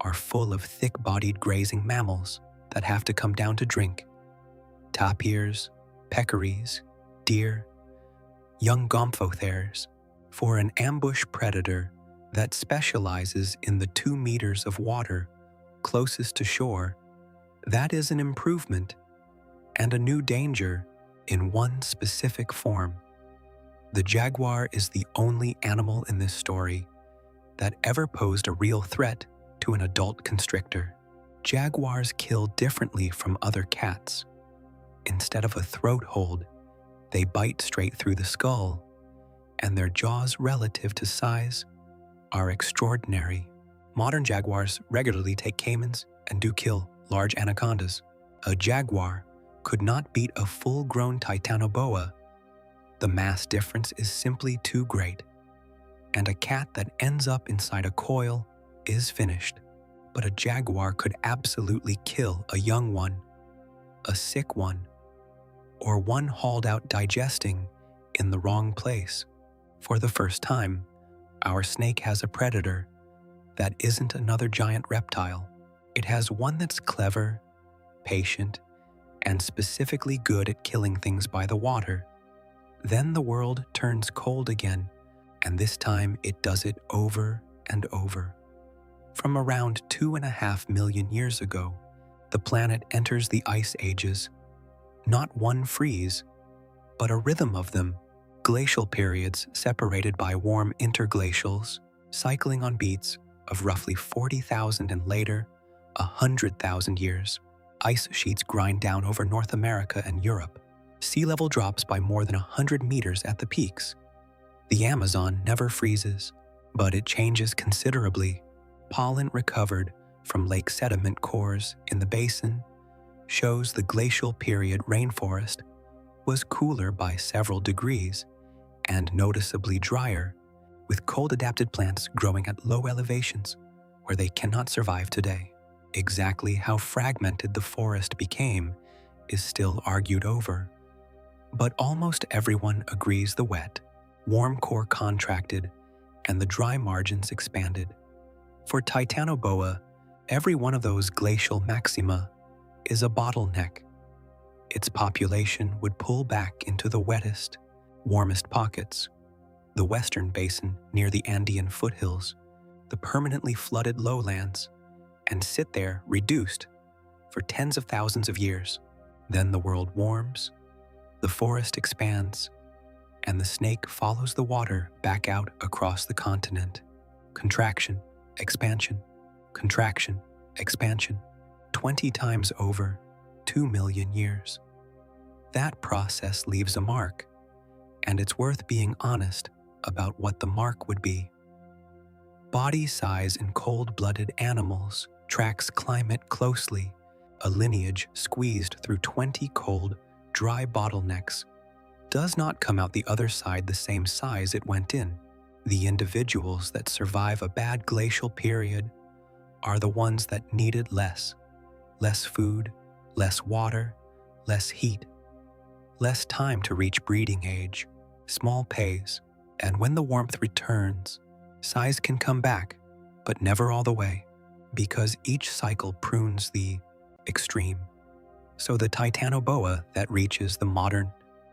are full of thick-bodied grazing mammals that have to come down to drink. Tapirs, peccaries, deer, young gomphotheres. For an ambush predator that specializes in the 2 meters of water closest to shore, that is an improvement and a new danger in one specific form. The jaguar is the only animal in this story that ever posed a real threat to an adult constrictor. Jaguars kill differently from other cats. Instead of a throat hold, they bite straight through the skull, and their jaws relative to size are extraordinary. Modern jaguars regularly take caimans and do kill large anacondas. A jaguar could not beat a full-grown Titanoboa. The mass difference is simply too great, and a cat that ends up inside a coil is finished. But a jaguar could absolutely kill a young one, a sick one, or one hauled out digesting in the wrong place. For the first time, our snake has a predator that isn't another giant reptile. It has one that's clever, patient, and specifically good at killing things by the water. Then the world turns cold again, and this time it does it over and over. From around 2.5 million years ago, the planet enters the ice ages. Not one freeze, but a rhythm of them. Glacial periods separated by warm interglacials, cycling on beats of roughly 40,000 and later, 100,000 years. Ice sheets grind down over North America and Europe. Sea level drops by more than 100 meters at the peaks. The Amazon never freezes, but it changes considerably. Pollen recovered from lake sediment cores in the basin shows the glacial period rainforest was cooler by several degrees and noticeably drier, with cold-adapted plants growing at low elevations where they cannot survive today. Exactly how fragmented the forest became is still argued over, but almost everyone agrees the wet, warm core contracted and the dry margins expanded. For Titanoboa, every one of those glacial maxima is a bottleneck. Its population would pull back into the wettest, warmest pockets, the western basin near the Andean foothills, the permanently flooded lowlands, and sit there reduced for tens of thousands of years. Then the world warms, the forest expands, and the snake follows the water back out across the continent. Contraction, expansion, contraction, expansion, 20 times over 2 million years. That process leaves a mark, and it's worth being honest about what the mark would be. Body size in cold-blooded animals tracks climate closely, a lineage squeezed through 20 cold, dry bottlenecks does not come out the other side the same size it went in. The individuals that survive a bad glacial period are the ones that needed less food, less water, less heat, less time to reach breeding age, small pays, and when the warmth returns, size can come back, but never all the way, because each cycle prunes the extreme. So the Titanoboa that reaches the modern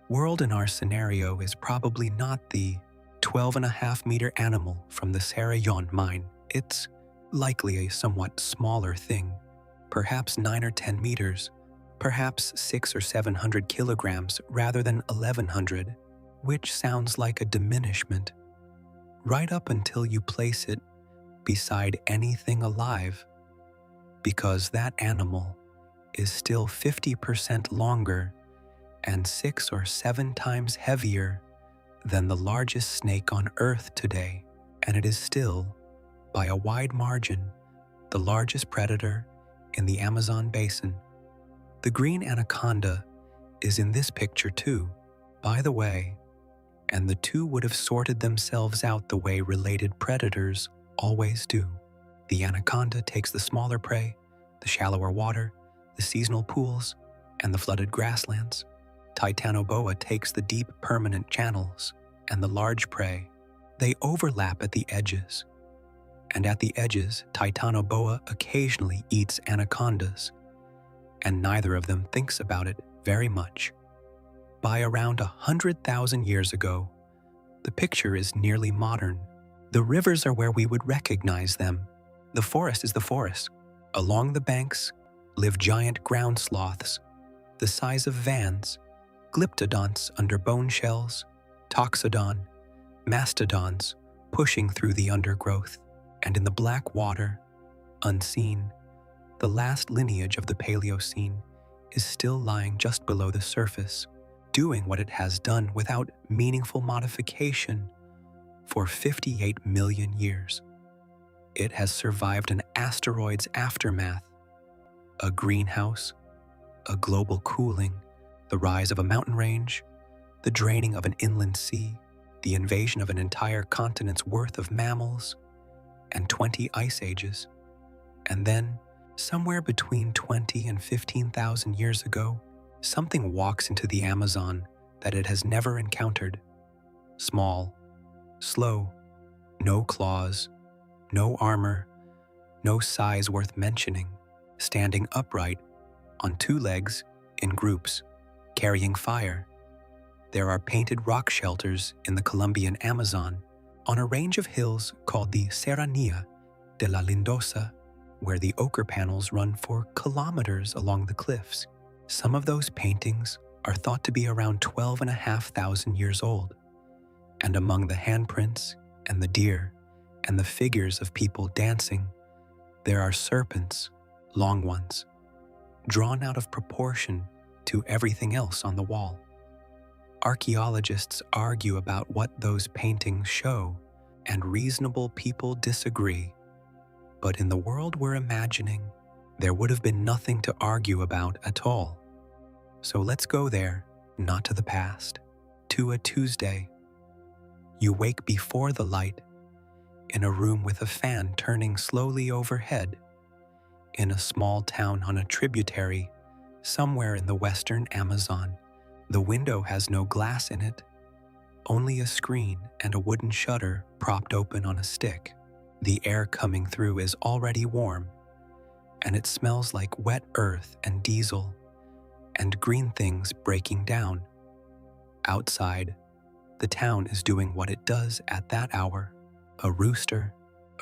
world in our scenario is probably not the 12.5-meter animal from the Sarayon mine. It's likely a somewhat smaller thing, perhaps 9 or 10 meters, perhaps 600 or 700 kilograms rather than 1,100, which sounds like a diminishment, right up until you place it beside anything alive, because that animal is still 50% longer and 6 or 7 times heavier than the largest snake on Earth today, and it is still, by a wide margin, the largest predator in the Amazon basin. The green anaconda is in this picture too, by the way, and the two would have sorted themselves out the way related predators always do. The anaconda takes the smaller prey, the shallower water, the seasonal pools, and the flooded grasslands. Titanoboa takes the deep permanent channels and the large prey. They overlap at the edges, and at the edges, Titanoboa occasionally eats anacondas, and neither of them thinks about it very much. By around 100,000 years ago, the picture is nearly modern. The rivers are where we would recognize them. The forest is the forest. Along the banks live giant ground sloths, the size of vans, glyptodonts under bone shells, toxodon, mastodons pushing through the undergrowth, and in the black water, unseen, the last lineage of the Paleocene is still lying just below the surface, doing what it has done without meaningful modification for 58 million years. It has survived an asteroid's aftermath, a greenhouse, a global cooling, the rise of a mountain range, the draining of an inland sea, the invasion of an entire continent's worth of mammals, and 20 ice ages. And then, somewhere between 20 and 15,000 years ago, something walks into the Amazon that it has never encountered. Small, slow, no claws, no armor, no size worth mentioning, standing upright, on 2 legs, in groups, carrying fire. There are painted rock shelters in the Colombian Amazon, on a range of hills called the Serranía de la Lindosa, where the ochre panels run for kilometers along the cliffs. Some of those paintings are thought to be around 12,500 years old, and among the handprints and the deer and the figures of people dancing, there are serpents, long ones, drawn out of proportion to everything else on the wall. Archaeologists argue about what those paintings show, and reasonable people disagree. But in the world we're imagining, There would have been nothing to argue about at all. So let's go there, not to the past, to a Tuesday. You wake before the light, in a room with a fan turning slowly overhead, in a small town on a tributary, somewhere in the western Amazon. The window has no glass in it, only a screen and a wooden shutter propped open on a stick. The air coming through is already warm, and it smells like wet earth and diesel, and green things breaking down. Outside, the town is doing what it does at that hour. A rooster,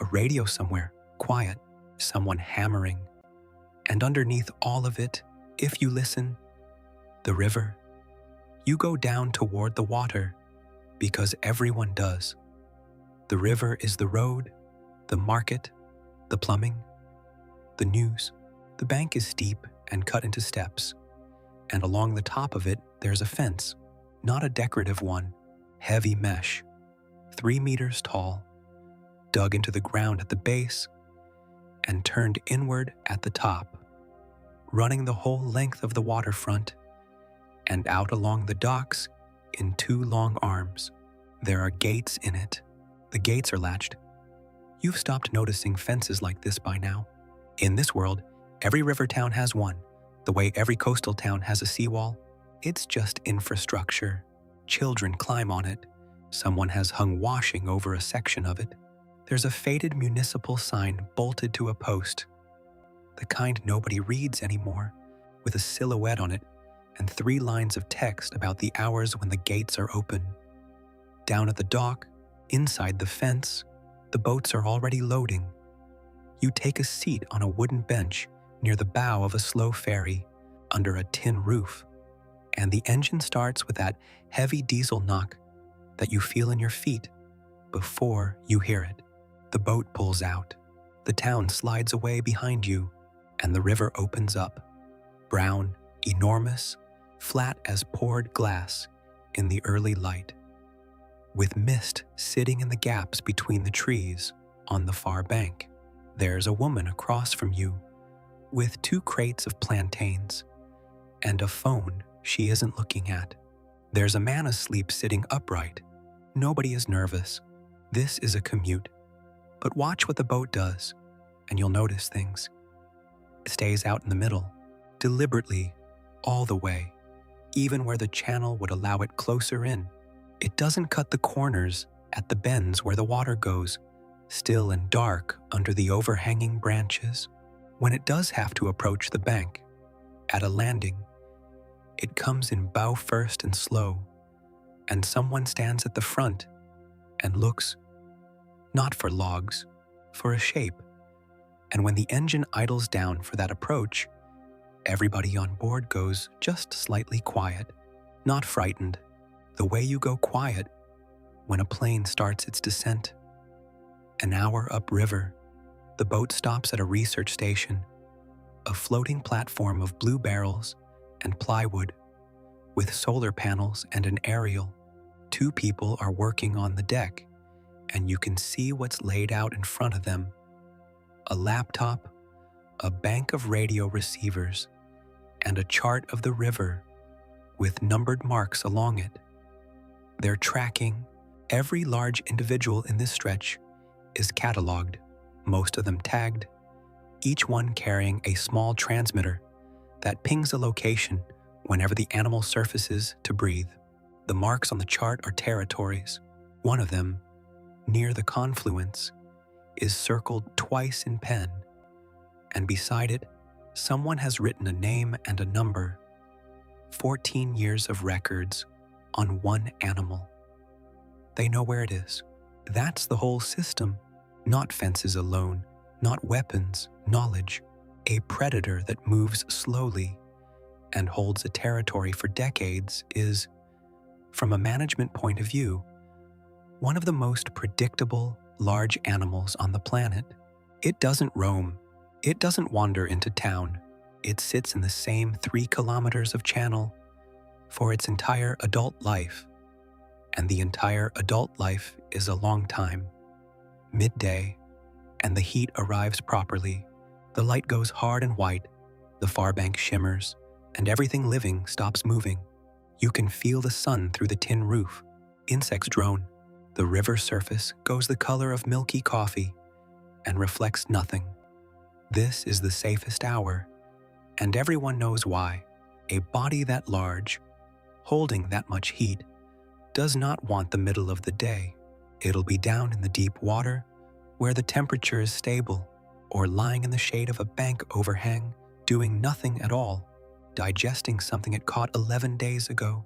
a radio somewhere, quiet, someone hammering. And underneath all of it, if you listen, the river. You go down toward the water, because everyone does. The river is the road, the market, the plumbing, the news. The bank is steep and cut into steps, and along the top of it there's a fence, not a decorative one, heavy mesh, 3 meters tall, dug into the ground at the base and turned inward at the top, running the whole length of the waterfront and out along the docks in 2 long arms. There are gates in it. The gates are latched. You've stopped noticing fences like this by now. In this world, every river town has one, the way every coastal town has a seawall. It's just infrastructure. Children climb on it. Someone has hung washing over a section of it. There's a faded municipal sign bolted to a post, the kind nobody reads anymore, with a silhouette on it and 3 lines of text about the hours when the gates are open. Down at the dock, inside the fence, the boats are already loading. You take a seat on a wooden bench near the bow of a slow ferry under a tin roof, and the engine starts with that heavy diesel knock that you feel in your feet before you hear it. The boat pulls out. The town slides away behind you, and the river opens up, brown, enormous, flat as poured glass in the early light, with mist sitting in the gaps between the trees on the far bank. There's a woman across from you with 2 crates of plantains and a phone she isn't looking at. There's a man asleep sitting upright. Nobody is nervous. This is a commute. But watch what the boat does, and you'll notice things. It stays out in the middle, deliberately, all the way, even where the channel would allow it closer in. It doesn't cut the corners at the bends where the water goes, still and dark under the overhanging branches. When it does have to approach the bank, at a landing, it comes in bow first and slow, and someone stands at the front and looks, not for logs, for a shape. And when the engine idles down for that approach, everybody on board goes just slightly quiet, not frightened, the way you go quiet when a plane starts its descent. An hour upriver, the boat stops at a research station, a floating platform of blue barrels and plywood, with solar panels and an aerial. 2 people are working on the deck, and you can see what's laid out in front of them. A laptop, a bank of radio receivers, and a chart of the river with numbered marks along it. They're tracking. Every large individual in this stretch is cataloged, most of them tagged, each one carrying a small transmitter that pings a location whenever the animal surfaces to breathe. The marks on the chart are territories. One of them, near the confluence, is circled twice in pen, and beside it, someone has written a name and a number. 14 years of records on one animal. They know where it is. That's the whole system, not fences alone, not weapons, knowledge. A predator that moves slowly and holds a territory for decades is, from a management point of view, one of the most predictable large animals on the planet. It doesn't roam. It doesn't wander into town. It sits in the same 3 kilometers of channel for its entire adult life. And the entire adult life is a long time. Midday, and the heat arrives properly, The light goes hard and white, the far bank shimmers, and everything living stops moving. You can feel the sun through the tin roof. Insects drone. The river surface goes the color of milky coffee and reflects nothing. This is the safest hour, and everyone knows why. A body that large, holding that much heat, does not want the middle of the day. It'll be down in the deep water, where the temperature is stable, or lying in the shade of a bank overhang, doing nothing at all, digesting something it caught 11 days ago.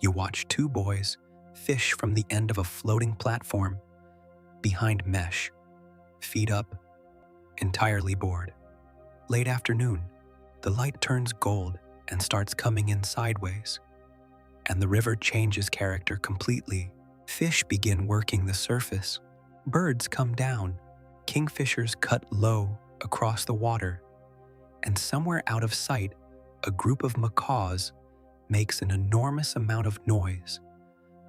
You watch two boys fish from the end of a floating platform, behind mesh, feet up, entirely bored. Late afternoon, the light turns gold and starts coming in sideways, and the river changes character completely. Fish begin working the surface. Birds come down. Kingfishers cut low across the water. And somewhere out of sight, a group of macaws makes an enormous amount of noise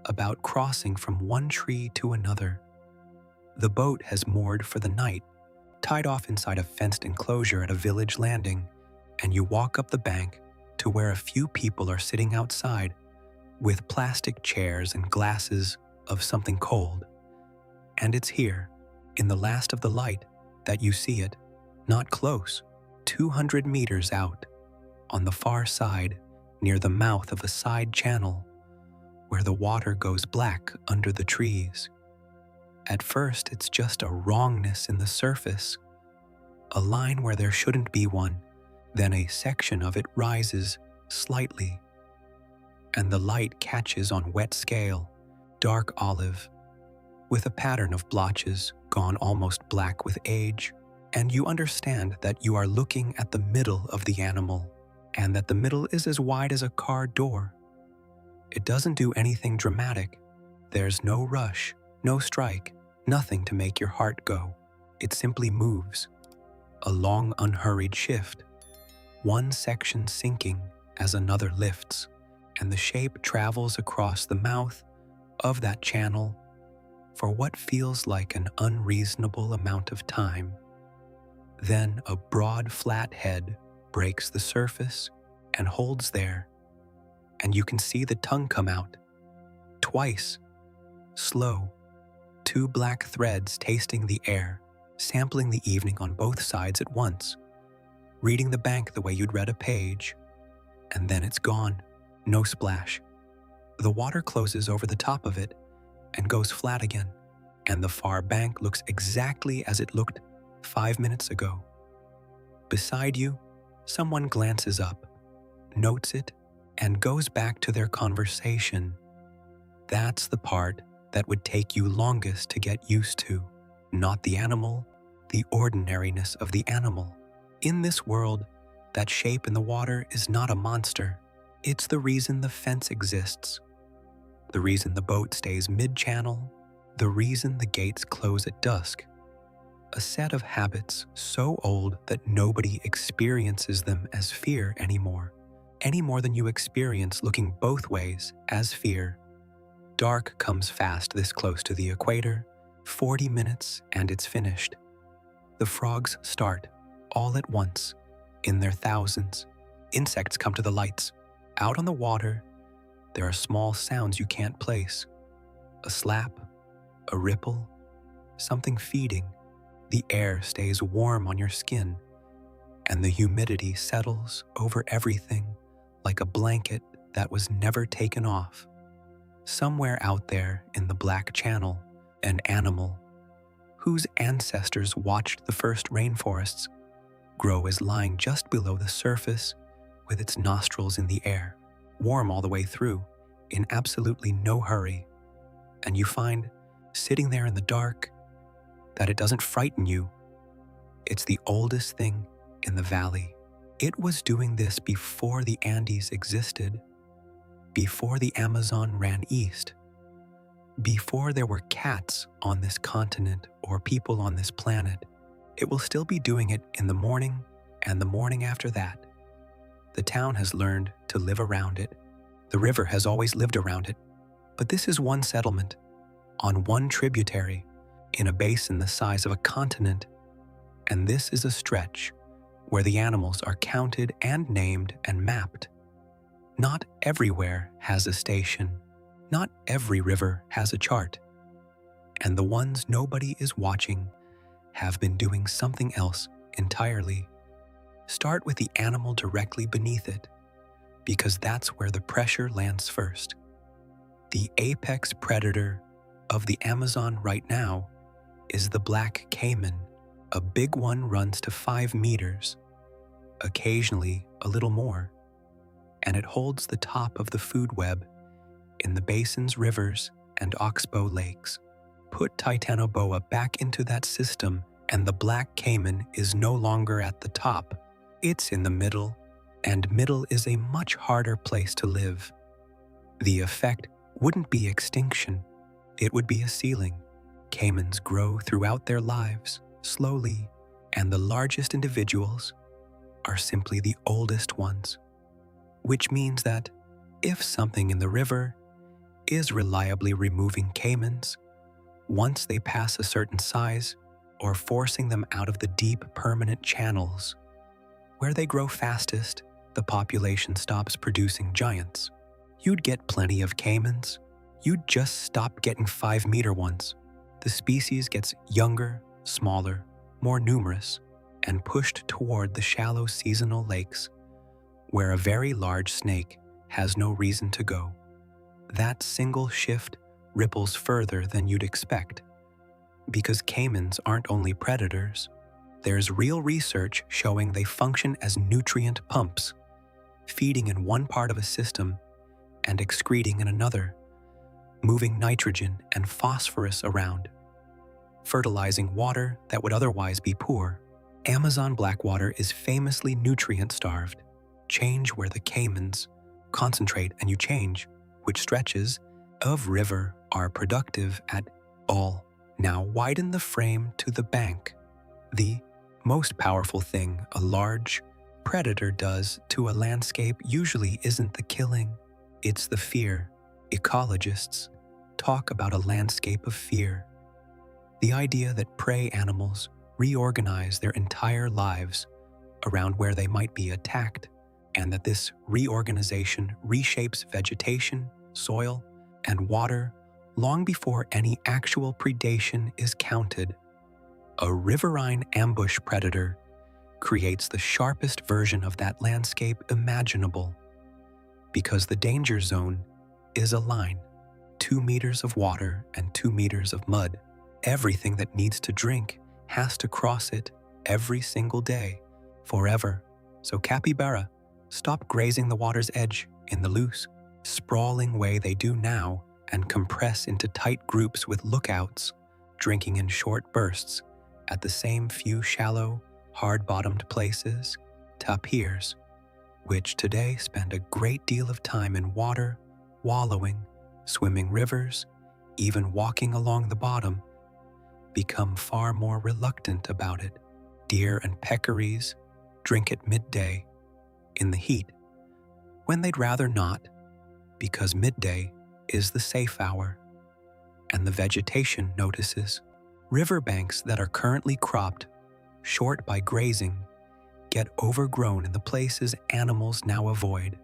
about crossing from one tree to another. The boat has moored for the night, tied off inside a fenced enclosure at a village landing, and you walk up the bank to where a few people are sitting outside with plastic chairs and glasses of something cold. And it's here, in the last of the light, that you see it, not close, 200 meters out, on the far side, near the mouth of a side channel, where the water goes black under the trees. At first, it's just a wrongness in the surface, a line where there shouldn't be one. Then a section of it rises slightly, and the light catches on wet scale, dark olive, with a pattern of blotches gone almost black with age, and you understand that you are looking at the middle of the animal, and that the middle is as wide as a car door. It doesn't do anything dramatic. There's no rush, no strike, nothing to make your heart go. It simply moves. A long, unhurried shift. One section sinking as another lifts, and the shape travels across the mouth of that channel for what feels like an unreasonable amount of time. Then a broad, flat head breaks the surface and holds there, and you can see the tongue come out. Twice. Slow. Two black threads tasting the air, sampling the evening on both sides at once, reading the bank the way you'd read a page, and then it's gone. No splash. The water closes over the top of it and goes flat again, and the far bank looks exactly as it looked 5 minutes ago. Beside you, someone glances up, notes it, and goes back to their conversation. That's the part that would take you longest to get used to, not the animal, the ordinariness of the animal. In this world, that shape in the water is not a monster. It's the reason the fence exists, the reason the boat stays mid-channel, the reason the gates close at dusk. A set of habits so old that nobody experiences them as fear anymore, any more than you experience looking both ways as fear. Dark comes fast this close to the equator, 40 minutes and it's finished. The frogs start, all at once, in their thousands. Insects come to the lights. Out on the water, there are small sounds you can't place. A slap, a ripple, something feeding. The air stays warm on your skin, and the humidity settles over everything like a blanket that was never taken off. Somewhere out there in the Black Channel, an animal, whose ancestors watched the first rainforests grow, is lying just below the surface with its nostrils in the air, warm all the way through, in absolutely no hurry. And you find, sitting there in the dark, that it doesn't frighten you. It's the oldest thing in the valley. It was doing this before the Andes existed, before the Amazon ran east, before there were cats on this continent or people on this planet. It will still be doing it in the morning and the morning after that. The town has learned to live around it. The river has always lived around it. But this is one settlement, on one tributary, in a basin the size of a continent. And this is a stretch where the animals are counted and named and mapped. Not everywhere has a station. Not every river has a chart. And the ones nobody is watching have been doing something else entirely. Start with the animal directly beneath it, because that's where the pressure lands first. The apex predator of the Amazon right now is the black caiman. A big one runs to 5 meters, occasionally a little more, and it holds the top of the food web in the basin's rivers and oxbow lakes. Put Titanoboa back into that system and the black caiman is no longer at the top. It's in the middle, and middle is a much harder place to live. The effect wouldn't be extinction, it would be a ceiling. Caimans grow throughout their lives, slowly, and the largest individuals are simply the oldest ones. Which means that if something in the river is reliably removing caimans, once they pass a certain size or forcing them out of the deep permanent channels, where they grow fastest, the population stops producing giants. You'd get plenty of caimans. You'd just stop getting 5-meter ones. The species gets younger, smaller, more numerous, and pushed toward the shallow seasonal lakes, where a very large snake has no reason to go. That single shift ripples further than you'd expect. Because caimans aren't only predators, there's real research showing they function as nutrient pumps, feeding in one part of a system and excreting in another, moving nitrogen and phosphorus around, fertilizing water that would otherwise be poor. Amazon blackwater is famously nutrient-starved. Change where the caimans concentrate and you change which stretches of river are productive at all. Now widen the frame to the bank. The most powerful thing a large predator does to a landscape usually isn't the killing, it's the fear. Ecologists talk about a landscape of fear. The idea that prey animals reorganize their entire lives around where they might be attacked, and that this reorganization reshapes vegetation, soil, and water long before any actual predation is counted. A riverine ambush predator creates the sharpest version of that landscape imaginable, because the danger zone is a line, 2 meters of water and 2 meters of mud. Everything that needs to drink has to cross it every single day, forever. So capybara stop grazing the water's edge in the loose, sprawling way they do now and compress into tight groups with lookouts, drinking in short bursts at the same few shallow, hard-bottomed places, tapirs, which today spend a great deal of time in water, wallowing, swimming rivers, even walking along the bottom, become far more reluctant about it. Deer and peccaries drink at midday, in the heat, when they'd rather not, because midday is the safe hour, and the vegetation notices. Riverbanks that are currently cropped, short by grazing, get overgrown in the places animals now avoid,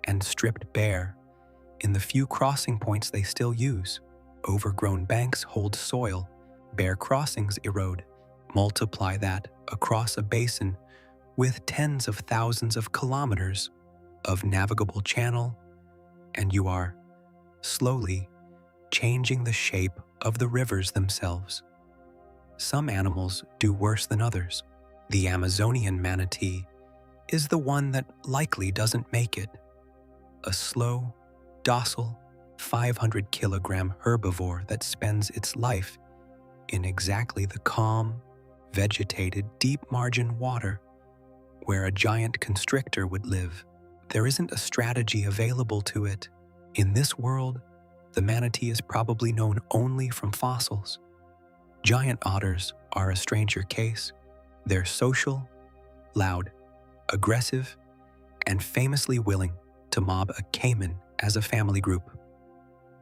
and stripped bare in the few crossing points they still use. Overgrown banks hold soil, bare crossings erode. Multiply that across a basin with tens of thousands of kilometers of navigable channel, and you are slowly changing the shape of the rivers themselves. Some animals do worse than others. The Amazonian manatee is the one that likely doesn't make it. A slow, docile, 500-kilogram herbivore that spends its life in exactly the calm, vegetated, deep-margin water where a giant constrictor would live. There isn't a strategy available to it. In this world, the manatee is probably known only from fossils. Giant otters are a stranger case. They're social, loud, aggressive, and famously willing to mob a caiman as a family group.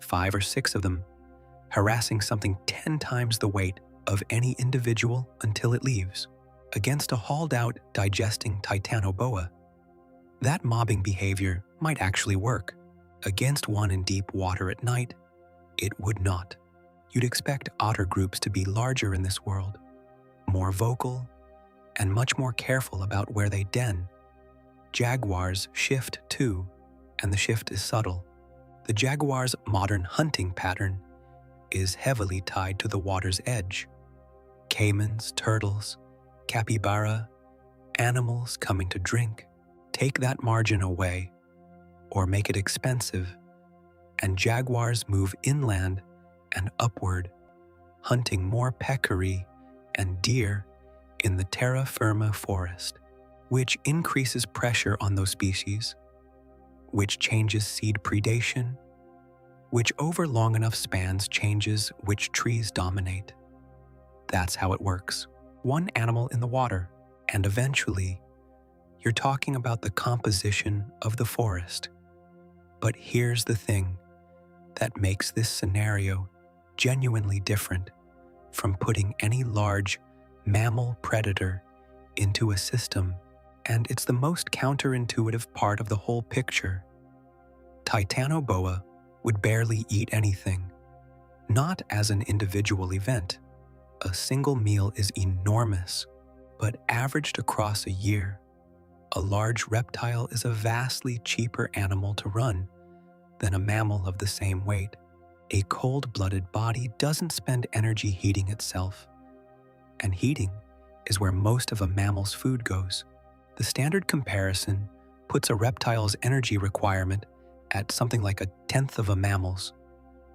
5 or 6 of them, harassing something 10 times the weight of any individual until it leaves. Against a hauled-out, digesting Titanoboa, that mobbing behavior might actually work. Against one in deep water at night, it would not. You'd expect otter groups to be larger in this world, more vocal, and much more careful about where they den. Jaguars shift too, and the shift is subtle. The jaguar's modern hunting pattern is heavily tied to the water's edge. Caimans, turtles, capybara, animals coming to drink. Take that margin away, or make it expensive, and jaguars move inland and upward, hunting more peccary and deer in the terra firma forest, which increases pressure on those species, which changes seed predation, which over long enough spans changes which trees dominate. That's how it works. One animal in the water, and eventually, you're talking about the composition of the forest. But here's the thing that makes this scenario genuinely different from putting any large mammal predator into a system, and it's the most counterintuitive part of the whole picture. Titanoboa would barely eat anything, not as an individual event. A single meal is enormous, but averaged across a year, a large reptile is a vastly cheaper animal to run than a mammal of the same weight. A cold-blooded body doesn't spend energy heating itself, and heating is where most of a mammal's food goes. The standard comparison puts a reptile's energy requirement at something like 1/10 of a mammal's,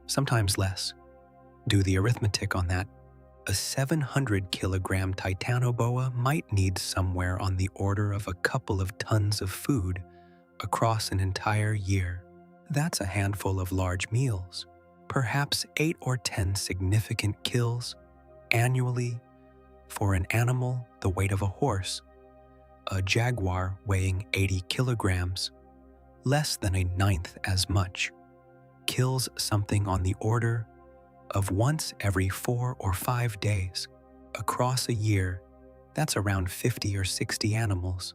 sometimes less. Do the arithmetic on that. A 700-kilogram Titanoboa might need somewhere on the order of a couple of tons of food across an entire year. That's a handful of large meals, perhaps 8 or 10 significant kills annually for an animal the weight of a horse. A jaguar weighing 80 kilograms, less than 1/9 as much, kills something on the order of once every 4 or 5 days. Across a year, that's around 50 or 60 animals.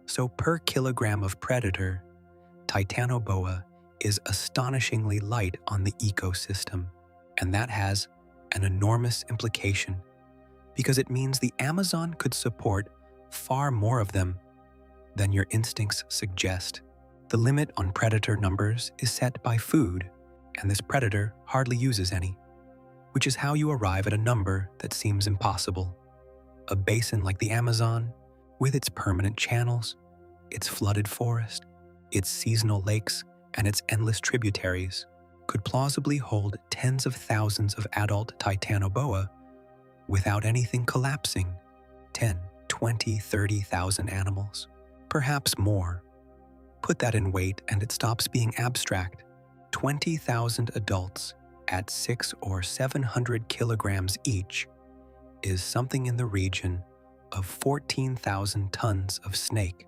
So per kilogram of predator, Titanoboa is astonishingly light on the ecosystem, and that has an enormous implication because it means the Amazon could support far more of them than your instincts suggest. The limit on predator numbers is set by food, and this predator hardly uses any, which is how you arrive at a number that seems impossible. A basin like the Amazon, with its permanent channels, its flooded forest, its seasonal lakes, and its endless tributaries, could plausibly hold tens of thousands of adult Titanoboa without anything collapsing. 10, 20, 30,000 animals, perhaps more. Put that in weight and it stops being abstract. 20,000 adults at 600 or 700 kilograms each is something in the region of 14,000 tons of snake,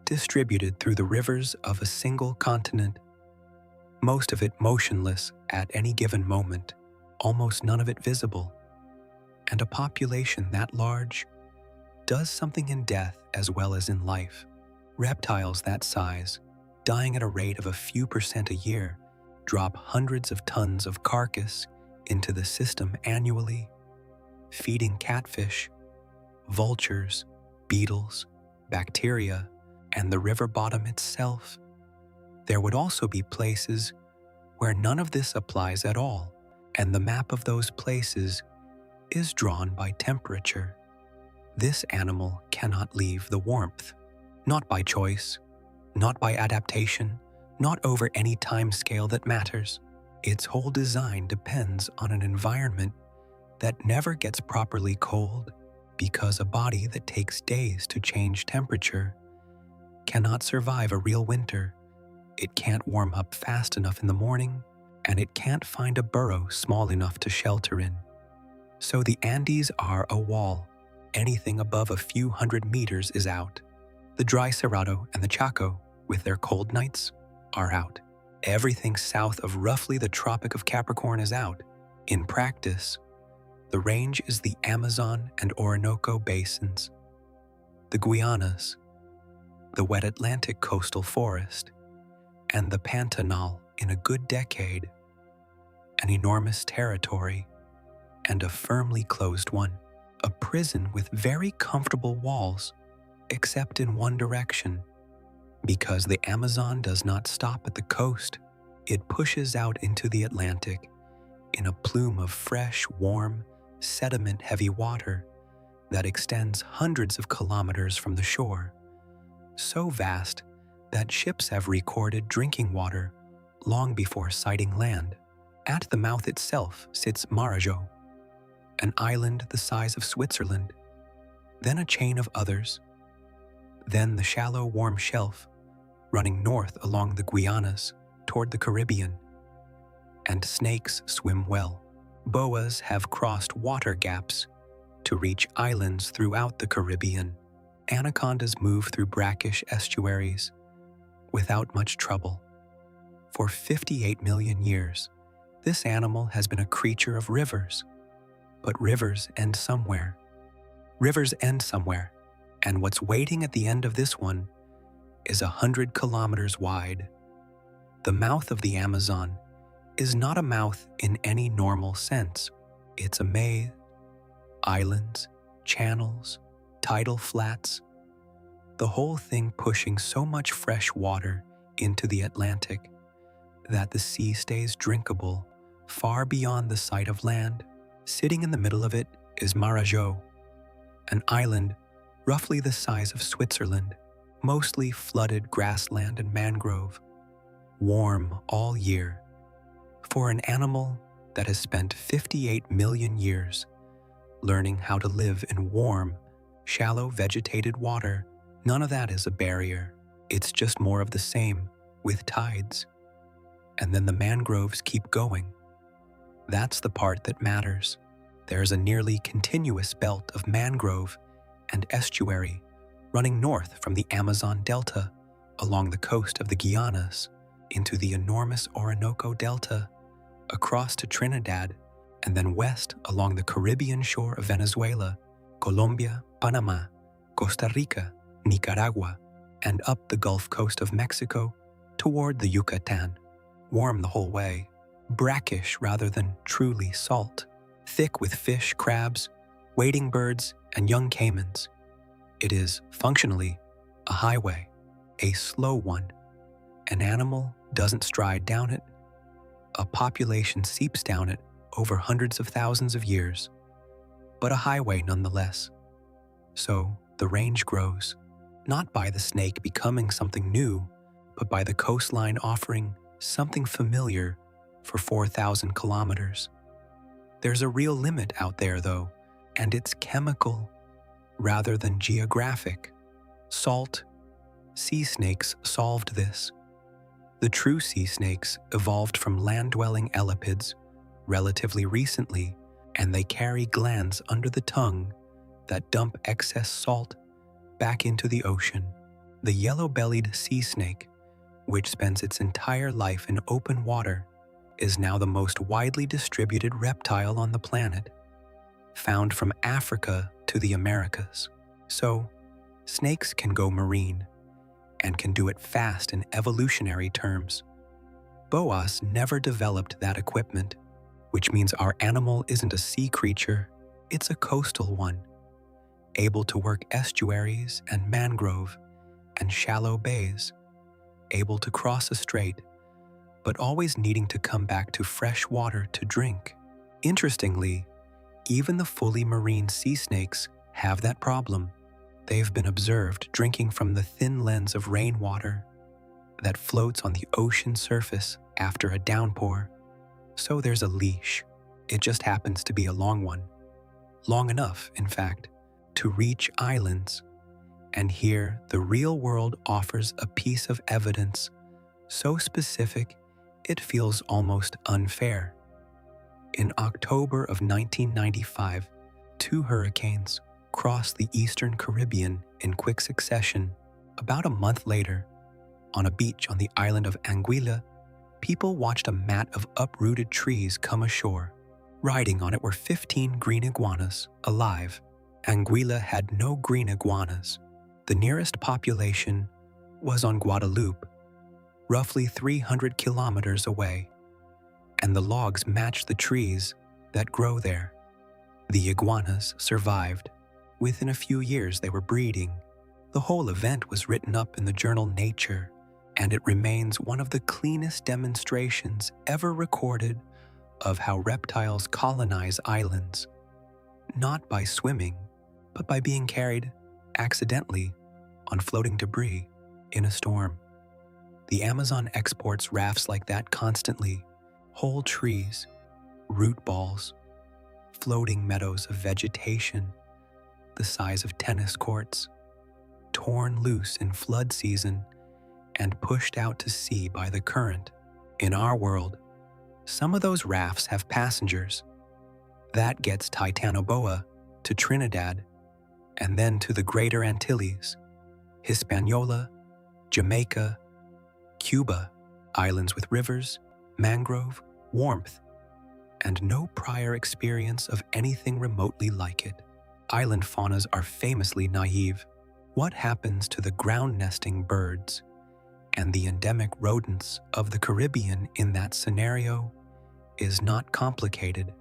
distributed through the rivers of a single continent, most of it motionless at any given moment, almost none of it visible. And a population that large does something in death as well as in life. Reptiles that size, dying at a rate of a few % a year, drop hundreds of tons of carcass into the system annually, feeding catfish, vultures, beetles, bacteria, and the river bottom itself. There would also be places where none of this applies at all, and the map of those places is drawn by temperature. This animal cannot leave the warmth, not by choice, not by adaptation, not over any time scale that matters. Its whole design depends on an environment that never gets properly cold, because a body that takes days to change temperature cannot survive a real winter. It can't warm up fast enough in the morning, and it can't find a burrow small enough to shelter in. So the Andes are a wall. Anything above a few hundred meters is out. The dry Cerrado and the Chaco, with their cold nights, are out. Everything south of roughly the Tropic of Capricorn is out. In practice, The range is the Amazon and Orinoco basins, the Guianas, the wet Atlantic coastal forest, and the Pantanal in a good decade, an enormous territory, and a firmly closed one, a prison with very comfortable walls, except in one direction. Because the Amazon does not stop at the coast, it pushes out into the Atlantic in a plume of fresh, warm, sediment-heavy water that extends hundreds of kilometers from the shore, so vast that ships have recorded drinking water long before sighting land. At the mouth itself sits Marajo, an island the size of Switzerland, then a chain of others, then the shallow, warm shelf running north along the Guianas toward the Caribbean. And snakes swim well. Boas have crossed water gaps to reach islands throughout the Caribbean. Anacondas move through brackish estuaries without much trouble. For 58 million years, this animal has been a creature of rivers. But rivers end somewhere. Rivers end somewhere, and what's waiting at the end of this one is 100 kilometers wide. The mouth of the Amazon is not a mouth in any normal sense. It's a maze, islands, channels, tidal flats, the whole thing pushing so much fresh water into the Atlantic that the sea stays drinkable far beyond the sight of land. Sitting in the middle of it is Marajo, an island roughly the size of Switzerland, mostly flooded grassland and mangrove, warm all year. For an animal that has spent 58 million years learning how to live in warm, shallow vegetated water, none of that is a barrier. It's just more of the same with tides. And then the mangroves keep going. That's the part that matters. There's a nearly continuous belt of mangrove and estuary running north from the Amazon Delta along the coast of the Guianas into the enormous Orinoco Delta, across to Trinidad, and then west along the Caribbean shore of Venezuela, Colombia, Panama, Costa Rica, Nicaragua, and up the Gulf Coast of Mexico toward the Yucatan. Warm the whole way, brackish rather than truly salt, thick with fish, crabs, wading birds, and young caimans. It is, functionally, a highway, a slow one. An animal doesn't stride down it. A population seeps down it over hundreds of thousands of years, but a highway nonetheless. So the range grows, not by the snake becoming something new, but by the coastline offering something familiar for 4,000 kilometers. There's a real limit out there, though, and it's chemical rather than geographic. Salt. Sea snakes solved this. The true sea snakes evolved from land-dwelling elapids relatively recently, and they carry glands under the tongue that dump excess salt back into the ocean. The yellow-bellied sea snake, which spends its entire life in open water, is now the most widely distributed reptile on the planet, found from Africa to the Americas. So, snakes can go marine, and can do it fast in evolutionary terms. Boas never developed that equipment, which means our animal isn't a sea creature, it's a coastal one, able to work estuaries and mangrove and shallow bays, able to cross a strait, but always needing to come back to fresh water to drink. Interestingly, even the fully marine sea snakes have that problem. They've been observed drinking from the thin lens of rainwater that floats on the ocean surface after a downpour. So there's a leash. It just happens to be a long one. Long enough, in fact, to reach islands. And here, the real world offers a piece of evidence so specific it feels almost unfair. In October of 1995, 2 hurricanes crossed the eastern Caribbean in quick succession. About a month later, on a beach on the island of Anguilla, people watched a mat of uprooted trees come ashore. Riding on it were 15 green iguanas, alive. Anguilla had no green iguanas. The nearest population was on Guadeloupe, roughly 300 kilometers away, and the logs matched the trees that grow there. The iguanas survived. Within a few years, they were breeding. The whole event was written up in the journal Nature, and it remains one of the cleanest demonstrations ever recorded of how reptiles colonize islands, not by swimming, but by being carried accidentally on floating debris in a storm. The Amazon exports rafts like that constantly, whole trees, root balls, floating meadows of vegetation the size of tennis courts, torn loose in flood season and pushed out to sea by the current. In our world, some of those rafts have passengers. That gets Titanoboa to Trinidad and then to the Greater Antilles, Hispaniola, Jamaica, Cuba, islands with rivers, mangrove, warmth, and no prior experience of anything remotely like it. Island faunas are famously naive. What happens to the ground-nesting birds and the endemic rodents of the Caribbean in that scenario is not complicated.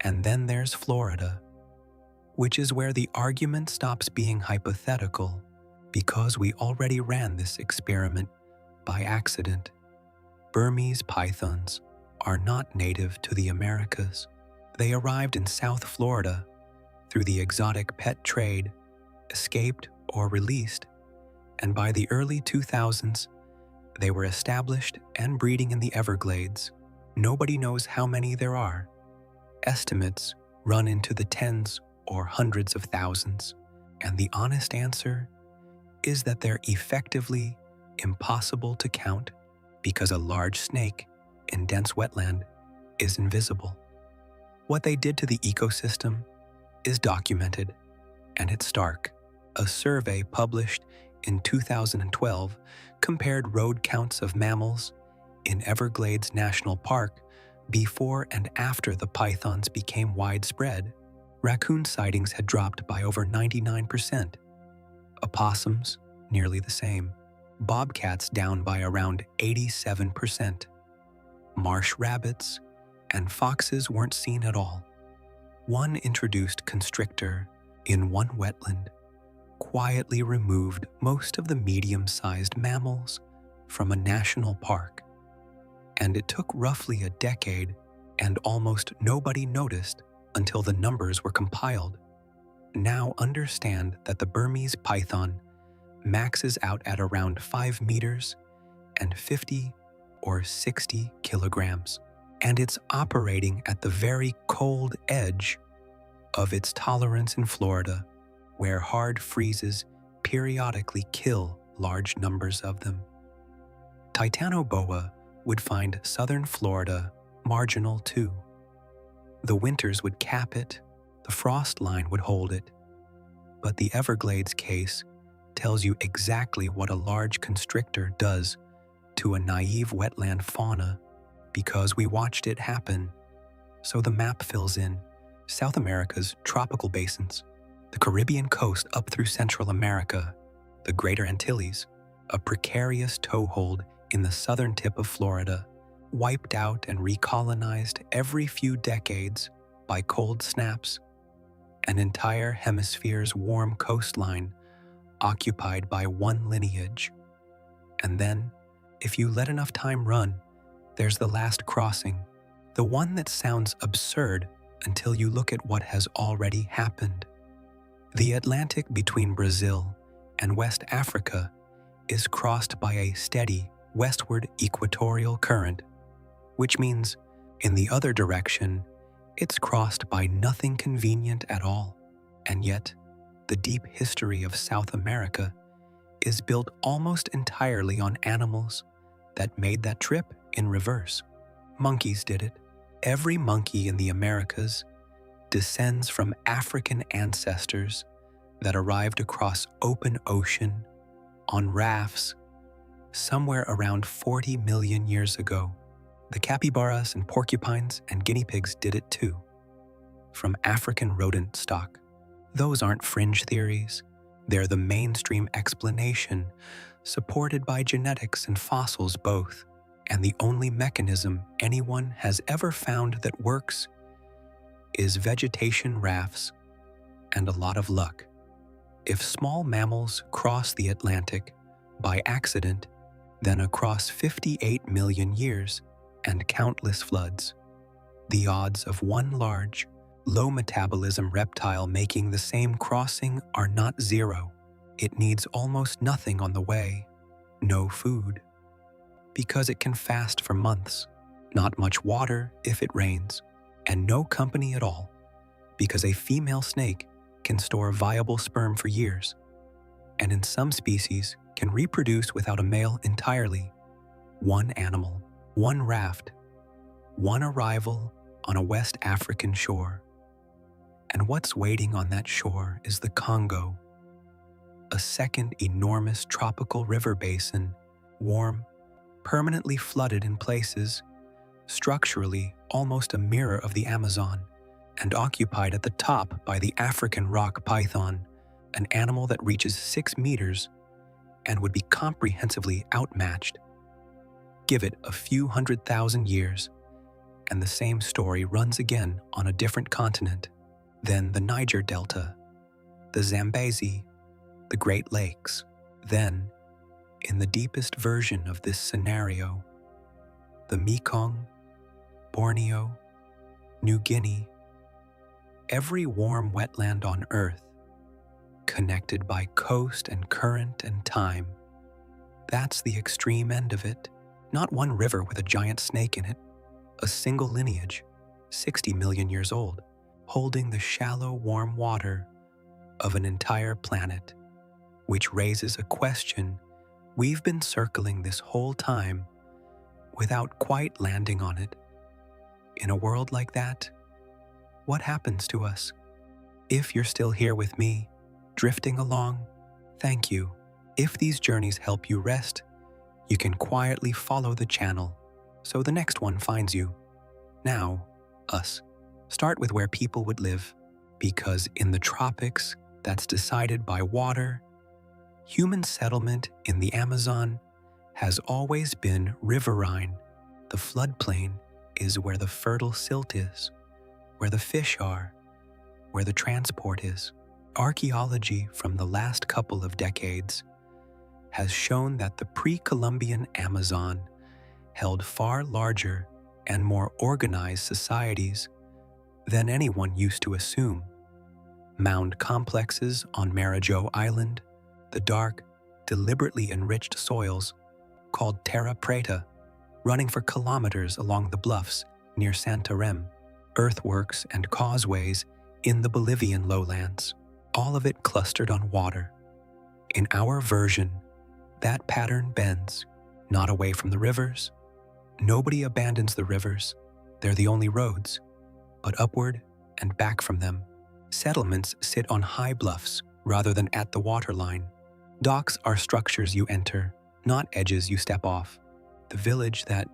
And then there's Florida, which is where the argument stops being hypothetical because we already ran this experiment by accident. Burmese pythons are not native to the Americas. They arrived in South Florida through the exotic pet trade, escaped or released, and by the early 2000s, they were established and breeding in the Everglades. Nobody knows how many there are. Estimates run into the tens or hundreds of thousands, and the honest answer is that they're effectively impossible to count because a large snake in dense wetland is invisible. What they did to the ecosystem is documented, and it's stark. A survey published in 2012 compared road counts of mammals in Everglades National Park before and after the pythons became widespread. Raccoon sightings had dropped by over 99%. Opossums, nearly the same. Bobcats down by around 87%. Marsh rabbits and foxes weren't seen at all. One introduced constrictor in one wetland quietly removed most of the medium-sized mammals from a national park. And it took roughly a decade, and almost nobody noticed until the numbers were compiled. Now understand that the Burmese python maxes out at around 5 meters and 50 or 60 kilograms, and it's operating at the very cold edge of its tolerance in Florida, where hard freezes periodically kill large numbers of them. Titanoboa would find southern Florida marginal too. The winters would cap it, the frost line would hold it. But the Everglades case tells you exactly what a large constrictor does to a naive wetland fauna because we watched it happen. So the map fills in South America's tropical basins, the Caribbean coast up through Central America, the Greater Antilles, a precarious toehold in the southern tip of Florida, wiped out and recolonized every few decades by cold snaps, an entire hemisphere's warm coastline occupied by one lineage. And then, if you let enough time run, there's the last crossing, the one that sounds absurd until you look at what has already happened. The Atlantic between Brazil and West Africa is crossed by a steady westward equatorial current, which means, in the other direction, it's crossed by nothing convenient at all. And yet, the deep history of South America is built almost entirely on animals that made that trip in reverse. Monkeys did it. Every monkey in the Americas descends from African ancestors that arrived across open ocean on rafts somewhere around 40 million years ago. The capybaras and porcupines and guinea pigs did it too, from African rodent stock. Those aren't fringe theories. They're the mainstream explanation, supported by genetics and fossils both, and the only mechanism anyone has ever found that works is vegetation rafts and a lot of luck. If small mammals cross the Atlantic by accident, then across 58 million years and countless floods, the odds of one large, low-metabolism reptile making the same crossing are not zero. It needs almost nothing on the way, no food, because it can fast for months, not much water if it rains, and no company at all, because a female snake can store viable sperm for years, and in some species can reproduce without a male entirely. One animal, one raft, one arrival on a West African shore. And what's waiting on that shore is the Congo, a second enormous tropical river basin, warm, permanently flooded in places, structurally almost a mirror of the Amazon, and occupied at the top by the African rock python, an animal that reaches 6 meters and would be comprehensively outmatched. Give it a few 100,000 years, and the same story runs again on a different continent. Then the Niger Delta, the Zambezi, the Great Lakes. Then, in the deepest version of this scenario, the Mekong, Borneo, New Guinea, every warm wetland on Earth, connected by coast and current and time. That's the extreme end of it. Not one river with a giant snake in it, a single lineage, 60 million years old, holding the shallow, warm water of an entire planet, which raises a question we've been circling this whole time without quite landing on it. In a world like that, what happens to us? If you're still here with me, drifting along, thank you. If these journeys help you rest, you can quietly follow the channel so the next one finds you. Now, us. Start with where people would live, because in the tropics, that's decided by water. Human settlement in the Amazon has always been riverine. The floodplain is where the fertile silt is, where the fish are, where the transport is. Archaeology from the last couple of decades has shown that the pre-Columbian Amazon held far larger and more organized societies than anyone used to assume. Mound complexes on Marijo Island, the dark, deliberately enriched soils called terra preta, running for kilometers along the bluffs near Santarém, earthworks and causeways in the Bolivian lowlands, all of it clustered on water. In our version, that pattern bends, not away from the rivers. Nobody abandons the rivers, they're the only roads, but upward and back from them. Settlements sit on high bluffs rather than at the waterline. Docks are structures you enter, not edges you step off. The village that,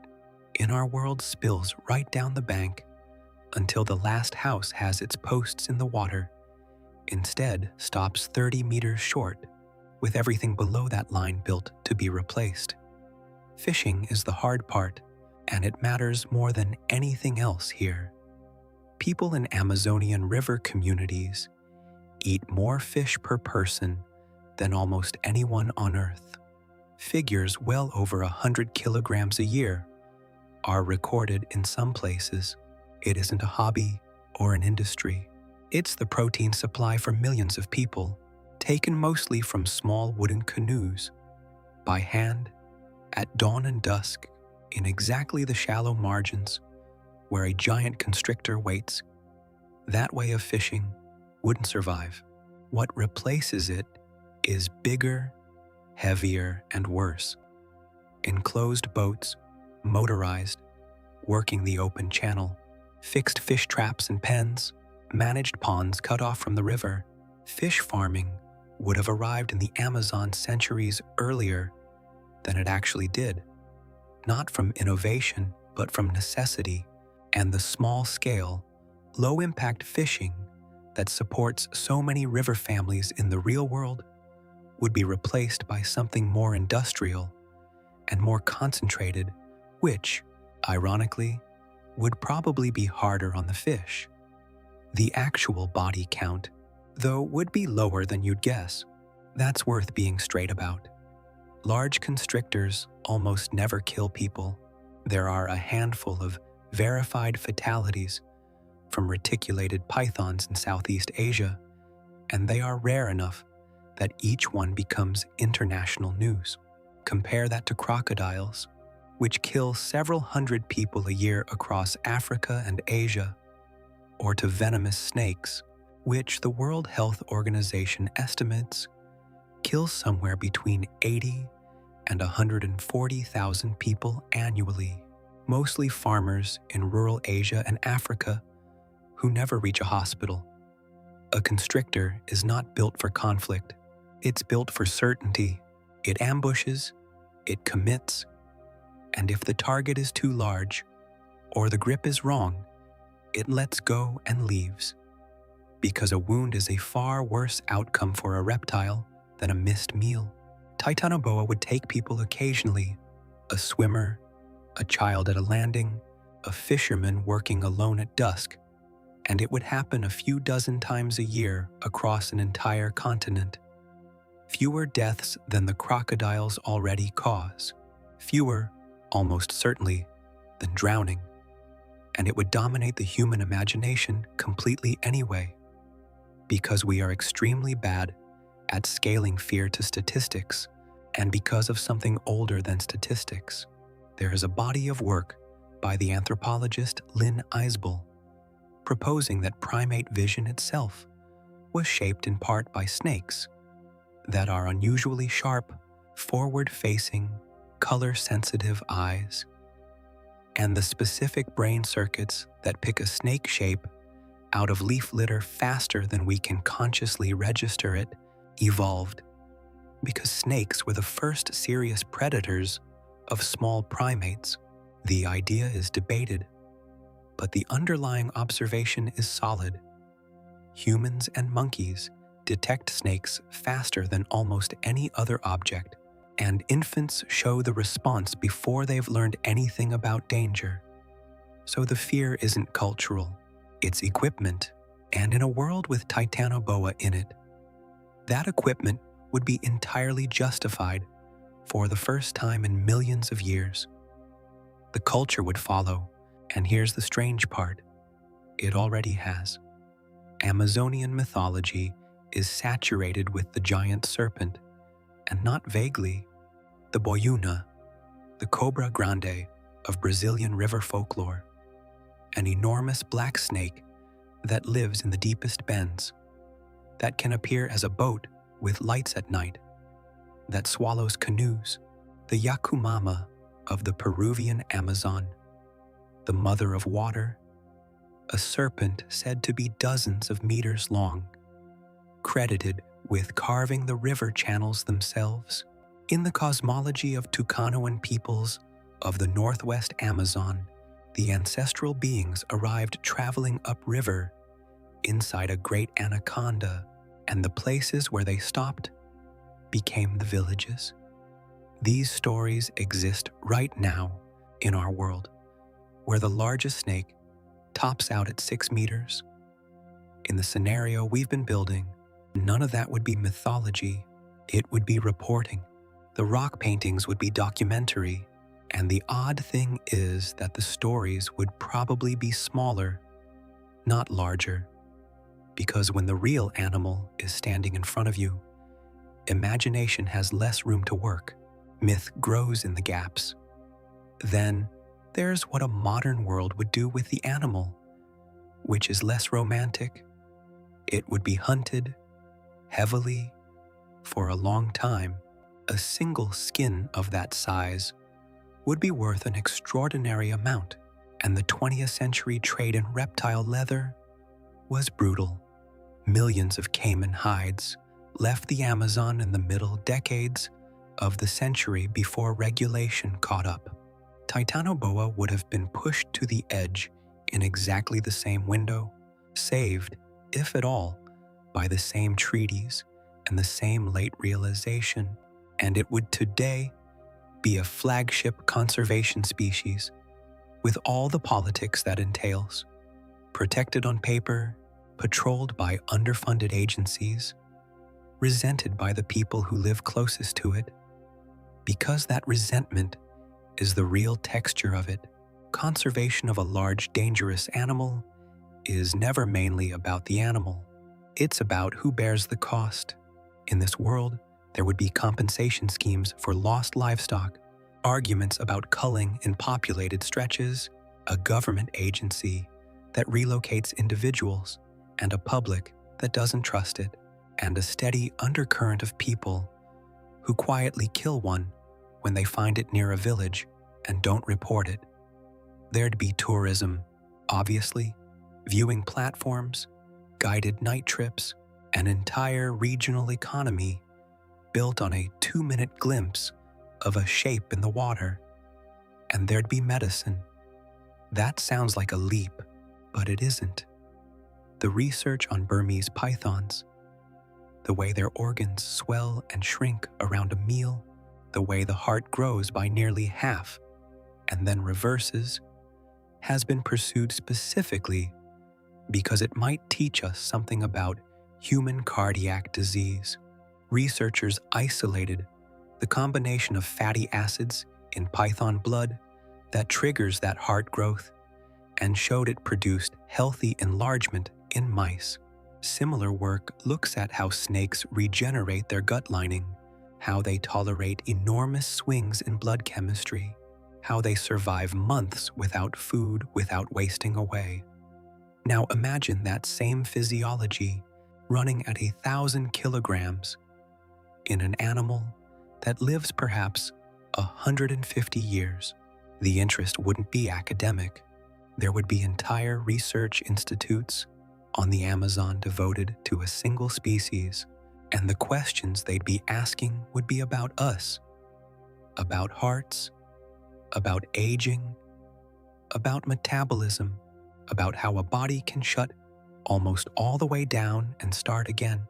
in our world, spills right down the bank until the last house has its posts in the water, instead stops 30 meters short, with everything below that line built to be replaced. Fishing is the hard part, and it matters more than anything else here. People in Amazonian river communities eat more fish per person than almost anyone on Earth. Figures well over 100 kilograms a year are recorded in some places. It isn't a hobby or an industry. It's the protein supply for millions of people, taken mostly from small wooden canoes, by hand, at dawn and dusk, in exactly the shallow margins where a giant constrictor waits. That way of fishing wouldn't survive. What replaces it is bigger, heavier, and worse. Enclosed boats, motorized, working the open channel, fixed fish traps and pens, managed ponds cut off from the river. Fish farming would have arrived in the Amazon centuries earlier than it actually did. Not from innovation, but from necessity and the small-scale, low-impact fishing that supports so many river families in the real world would be replaced by something more industrial and more concentrated, which, ironically, would probably be harder on the fish. The actual body count, though, would be lower than you'd guess. That's worth being straight about. Large constrictors almost never kill people. There are a handful of verified fatalities from reticulated pythons in Southeast Asia, and they are rare enough that each one becomes international news. Compare that to crocodiles, which kill several hundred people a year across Africa and Asia, or to venomous snakes, which the World Health Organization estimates kill somewhere between 80 and 140,000 people annually, mostly farmers in rural Asia and Africa who never reach a hospital. A constrictor is not built for conflict. It's built for certainty. It ambushes, it commits, and if the target is too large or the grip is wrong, it lets go and leaves. Because a wound is a far worse outcome for a reptile than a missed meal. Titanoboa would take people occasionally, a swimmer, a child at a landing, a fisherman working alone at dusk, and it would happen a few dozen times a year across an entire continent. Fewer deaths than the crocodiles already cause. Fewer, almost certainly, than drowning. And it would dominate the human imagination completely anyway, because we are extremely bad at scaling fear to statistics, and because of something older than statistics. There is a body of work by the anthropologist Lynn Eisbel proposing that primate vision itself was shaped in part by snakes that are unusually sharp, forward-facing, color-sensitive eyes, and the specific brain circuits that pick a snake shape out of leaf litter faster than we can consciously register it evolved because snakes were the first serious predators of small primates. The idea is debated, but the underlying observation is solid. Humans and monkeys detect snakes faster than almost any other object, and infants show the response before they've learned anything about danger. So the fear isn't cultural, it's equipment, and in a world with Titanoboa in it, that equipment would be entirely justified for the first time in millions of years. The culture would follow, and here's the strange part. It already has. Amazonian mythology is saturated with the giant serpent, and not vaguely, the boyuna, the cobra grande of Brazilian river folklore, an enormous black snake that lives in the deepest bends, that can appear as a boat with lights at night, that swallows canoes, the Yakumama of the Peruvian Amazon, the mother of water, a serpent said to be dozens of meters long, credited with carving the river channels themselves. In the cosmology of Tucanoan peoples of the northwest Amazon, the ancestral beings arrived traveling upriver inside a great anaconda, and the places where they stopped became the villages. These stories exist right now in our world, where the largest snake tops out at 6 meters. In the scenario we've been building, none of that would be mythology, it would be reporting. The rock paintings would be documentary, and the odd thing is that the stories would probably be smaller, not larger, because when the real animal is standing in front of you, imagination has less room to work. Myth grows in the gaps. Then there's what a modern world would do with the animal, which is less romantic. It would be hunted heavily for a long time. A single skin of that size would be worth an extraordinary amount, and the 20th century trade in reptile leather was brutal. Millions of caiman hides left the Amazon in the middle decades of the century before regulation caught up. Titanoboa would have been pushed to the edge in exactly the same window, saved, if at all, by the same treaties and the same late realization, and it would today be a flagship conservation species with all the politics that entails, protected on paper, patrolled by underfunded agencies, resented by the people who live closest to it. Because that resentment is the real texture of it, conservation of a large, dangerous animal is never mainly about the animal. It's about who bears the cost. In this world, there would be compensation schemes for lost livestock, arguments about culling in populated stretches, a government agency that relocates individuals, and a public that doesn't trust it, and a steady undercurrent of people who quietly kill one when they find it near a village and don't report it. There'd be tourism, obviously, viewing platforms, guided night trips, an entire regional economy built on a 2-minute glimpse of a shape in the water. And there'd be medicine. That sounds like a leap, but it isn't. The research on Burmese pythons, the way their organs swell and shrink around a meal, the way the heart grows by nearly half and then reverses, has been pursued specifically because it might teach us something about human cardiac disease. Researchers isolated the combination of fatty acids in python blood that triggers that heart growth and showed it produced healthy enlargement in mice. Similar work looks at how snakes regenerate their gut lining, how they tolerate enormous swings in blood chemistry, how they survive months without food without wasting away. Now imagine that same physiology running at 1,000 kilograms in an animal that lives perhaps 150 years. The interest wouldn't be academic. There would be entire research institutes on the Amazon devoted to a single species, and the questions they'd be asking would be about us, about hearts, about aging, about metabolism, about how a body can shut almost all the way down and start again.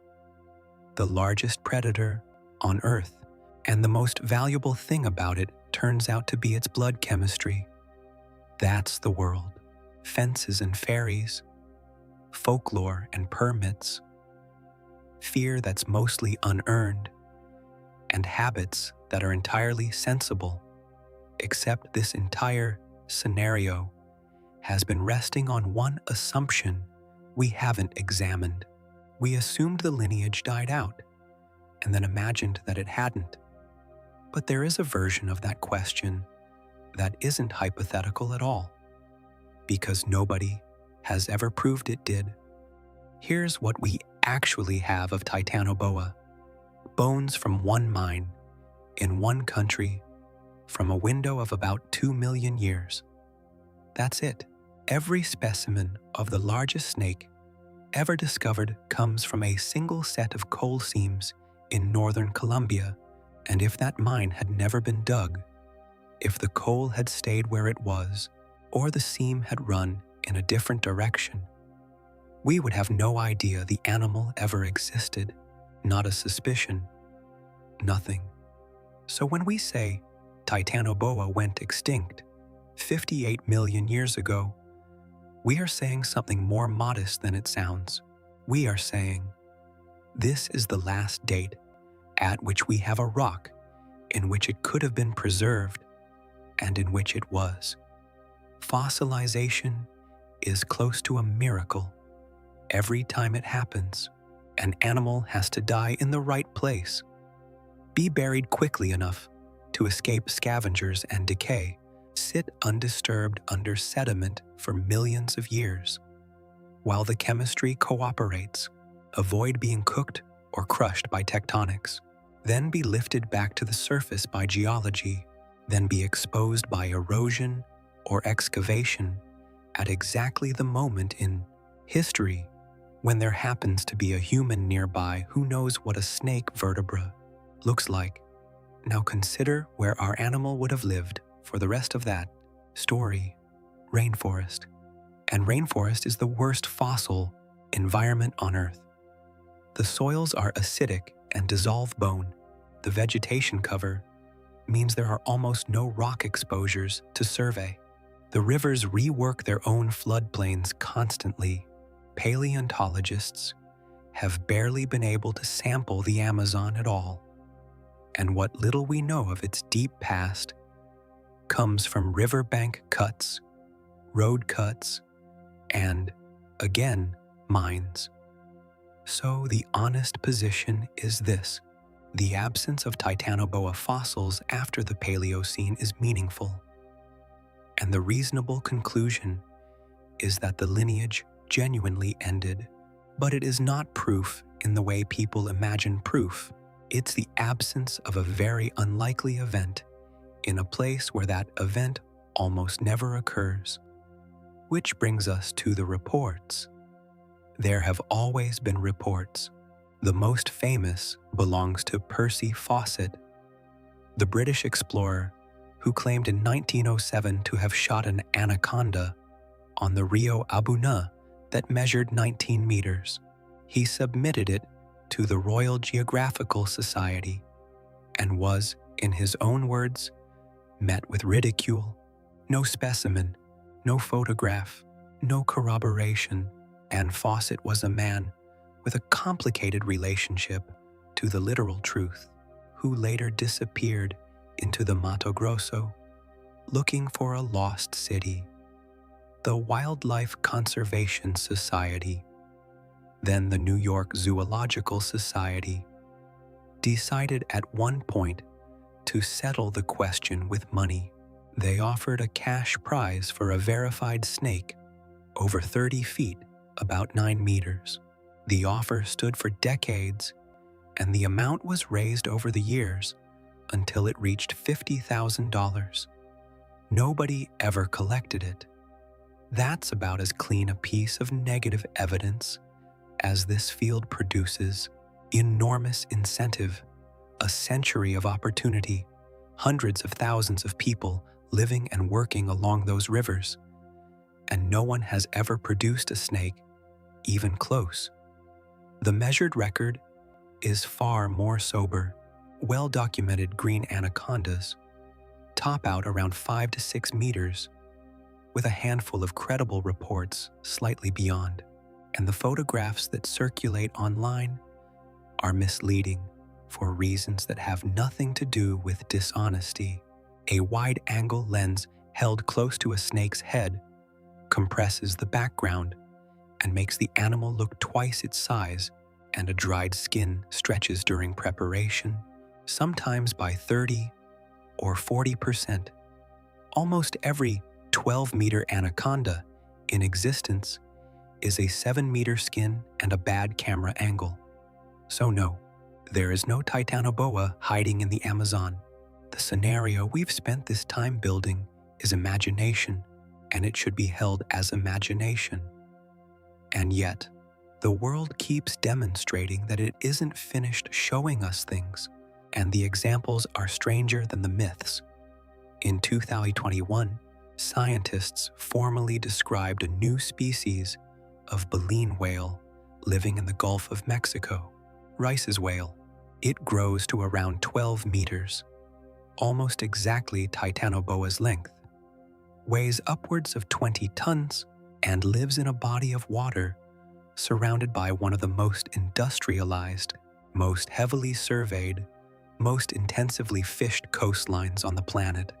The largest predator on Earth, and the most valuable thing about it turns out to be its blood chemistry. That's the world. Fences and fairies, folklore and permits, fear that's mostly unearned, and habits that are entirely sensible. Except this entire scenario has been resting on one assumption we haven't examined. We assumed the lineage died out, and then imagined that it hadn't. But there is a version of that question that isn't hypothetical at all, because nobody has ever proved it did. Here's what we actually have of Titanoboa: bones from one mine, in one country, from a window of about 2 million years. That's it. Every specimen of the largest snake ever discovered comes from a single set of coal seams in northern Colombia, and if that mine had never been dug, if the coal had stayed where it was, or the seam had run in a different direction, we would have no idea the animal ever existed, not a suspicion, nothing. So when we say Titanoboa went extinct 58 million years ago, we are saying something more modest than it sounds. We are saying, this is the last date at which we have a rock in which it could have been preserved and in which it was. Fossilization is close to a miracle. Every time it happens, an animal has to die in the right place, be buried quickly enough to escape scavengers and decay, sit undisturbed under sediment for millions of years, while the chemistry cooperates, avoid being cooked or crushed by tectonics, then be lifted back to the surface by geology, then be exposed by erosion or excavation at exactly the moment in history when there happens to be a human nearby who knows what a snake vertebra looks like. Now consider where our animal would have lived for the rest of that story, rainforest. And rainforest is the worst fossil environment on Earth. The soils are acidic and dissolve bone. The vegetation cover means there are almost no rock exposures to survey. The rivers rework their own floodplains constantly. Paleontologists have barely been able to sample the Amazon at all. And what little we know of its deep past comes from riverbank cuts, road cuts, and, again, mines. So the honest position is this: the absence of Titanoboa fossils after the Paleocene is meaningful. And the reasonable conclusion is that the lineage genuinely ended. But it is not proof in the way people imagine proof. It's the absence of a very unlikely event in a place where that event almost never occurs. Which brings us to the reports. There have always been reports. The most famous belongs to Percy Fawcett, the British explorer who claimed in 1907 to have shot an anaconda on the Rio Abuna that measured 19 meters. He submitted it to the Royal Geographical Society and was, in his own words, met with ridicule. No specimen, no photograph, no corroboration, and Fawcett was a man with a complicated relationship to the literal truth, who later disappeared into the Mato Grosso, looking for a lost city. The Wildlife Conservation Society, then the New York Zoological Society, decided at one point to settle the question with money. They offered a cash prize for a verified snake over 30 feet, about 9 meters. The offer stood for decades, and the amount was raised over the years until it reached $50,000. Nobody ever collected it. That's about as clean a piece of negative evidence as this field produces. Enormous incentive, a century of opportunity, hundreds of thousands of people living and working along those rivers, and no one has ever produced a snake even close. The measured record is far more sober. Well-documented green anacondas top out around 5 to 6 meters, with a handful of credible reports slightly beyond, and the photographs that circulate online are misleading for reasons that have nothing to do with dishonesty. A wide-angle lens held close to a snake's head compresses the background and makes the animal look twice its size, and a dried skin stretches during preparation, sometimes by 30 or 40%. Almost every 12-meter anaconda in existence is a 7-meter skin and a bad camera angle. So no, there is no Titanoboa hiding in the Amazon. The scenario we've spent this time building is imagination, and it should be held as imagination. And yet, the world keeps demonstrating that it isn't finished showing us things, and the examples are stranger than the myths. In 2021, scientists formally described a new species of baleen whale living in the Gulf of Mexico, Rice's whale. It grows to around 12 meters, almost exactly Titanoboa's length, weighs upwards of 20 tons, and lives in a body of water surrounded by one of the most industrialized, most heavily surveyed, most intensively fished coastlines on the planet.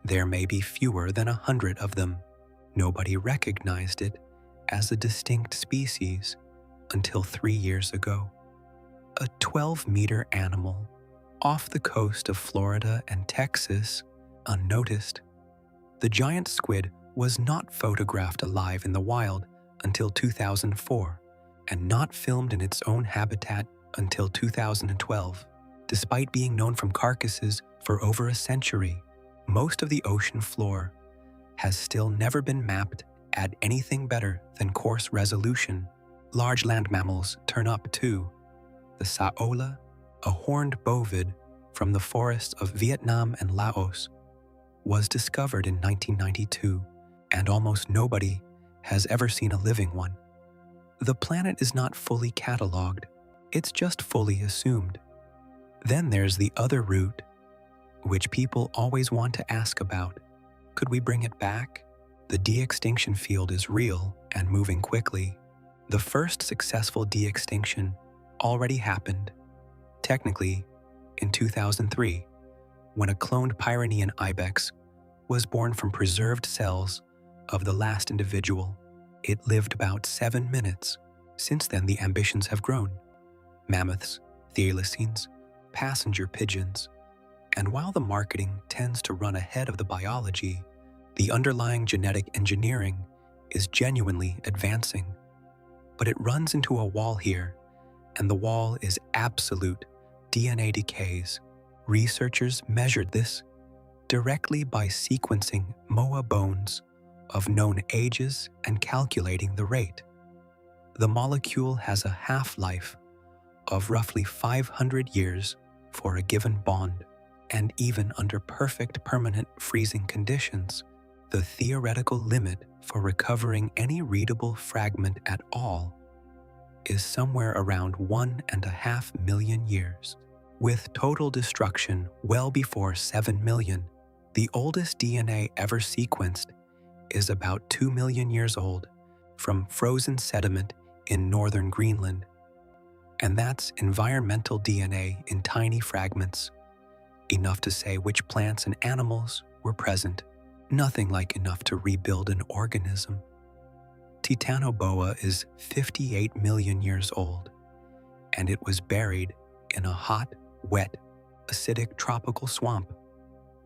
There may be fewer than 100 of them. Nobody recognized it as a distinct species until 3 years ago. A 12-meter animal off the coast of Florida and Texas, unnoticed. The giant squid was not photographed alive in the wild until 2004 and not filmed in its own habitat until 2012. Despite being known from carcasses for over a century, most of the ocean floor has still never been mapped at anything better than coarse resolution. Large land mammals turn up too. The saola, a horned bovid from the forests of Vietnam and Laos, was discovered in 1992, and almost nobody has ever seen a living one. The planet is not fully cataloged, it's just fully assumed. Then there's the other route, which people always want to ask about. Could we bring it back? The de-extinction field is real and moving quickly. The first successful de-extinction already happened, technically, in 2003, when a cloned Pyrenean ibex was born from preserved cells of the last individual. It lived about 7 minutes. Since then, the ambitions have grown. Mammoths, thylacines, passenger pigeons. And while the marketing tends to run ahead of the biology, the underlying genetic engineering is genuinely advancing. But it runs into a wall here, and the wall is absolute DNA decays. Researchers measured this directly by sequencing moa bones of known ages and calculating the rate. The molecule has a half-life of roughly 500 years for a given bond, and even under perfect permanent freezing conditions, the theoretical limit for recovering any readable fragment at all is somewhere around 1.5 million years. With total destruction well before 7 million, the oldest DNA ever sequenced is about 2 million years old from frozen sediment in northern Greenland. And that's environmental DNA in tiny fragments, enough to say which plants and animals were present, nothing like enough to rebuild an organism. Titanoboa is 58 million years old, and it was buried in a hot, wet, acidic tropical swamp,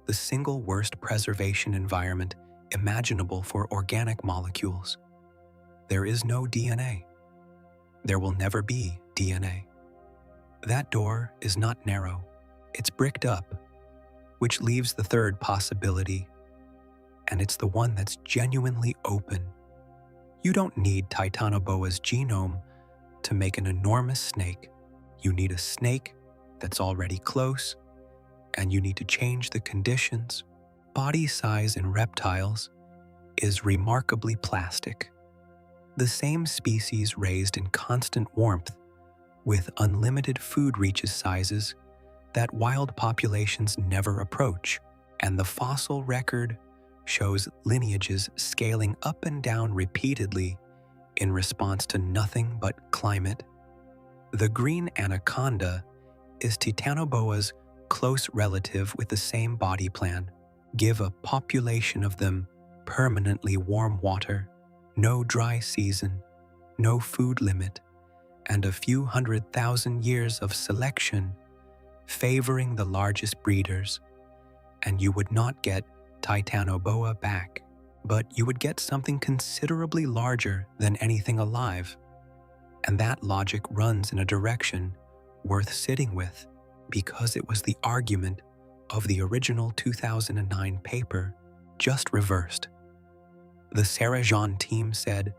the single worst preservation environment imaginable for organic molecules. There is no DNA. There will never be DNA. That door is not narrow, it's bricked up, which leaves the third possibility, and it's the one that's genuinely open. You don't need Titanoboa's genome to make an enormous snake. You need a snake that's already close, and you need to change the conditions. Body size in reptiles is remarkably plastic. The same species raised in constant warmth with unlimited food reaches sizes that wild populations never approach, and the fossil record shows lineages scaling up and down repeatedly in response to nothing but climate. The green anaconda is Titanoboa's close relative with the same body plan. Give a population of them permanently warm water, no dry season, no food limit, and a few 100,000 years of selection favoring the largest breeders, and you would not get Titanoboa back, but you would get something considerably larger than anything alive. And that logic runs in a direction worth sitting with, because it was the argument of the original 2009 paper, just reversed. The Sarah Jean team said,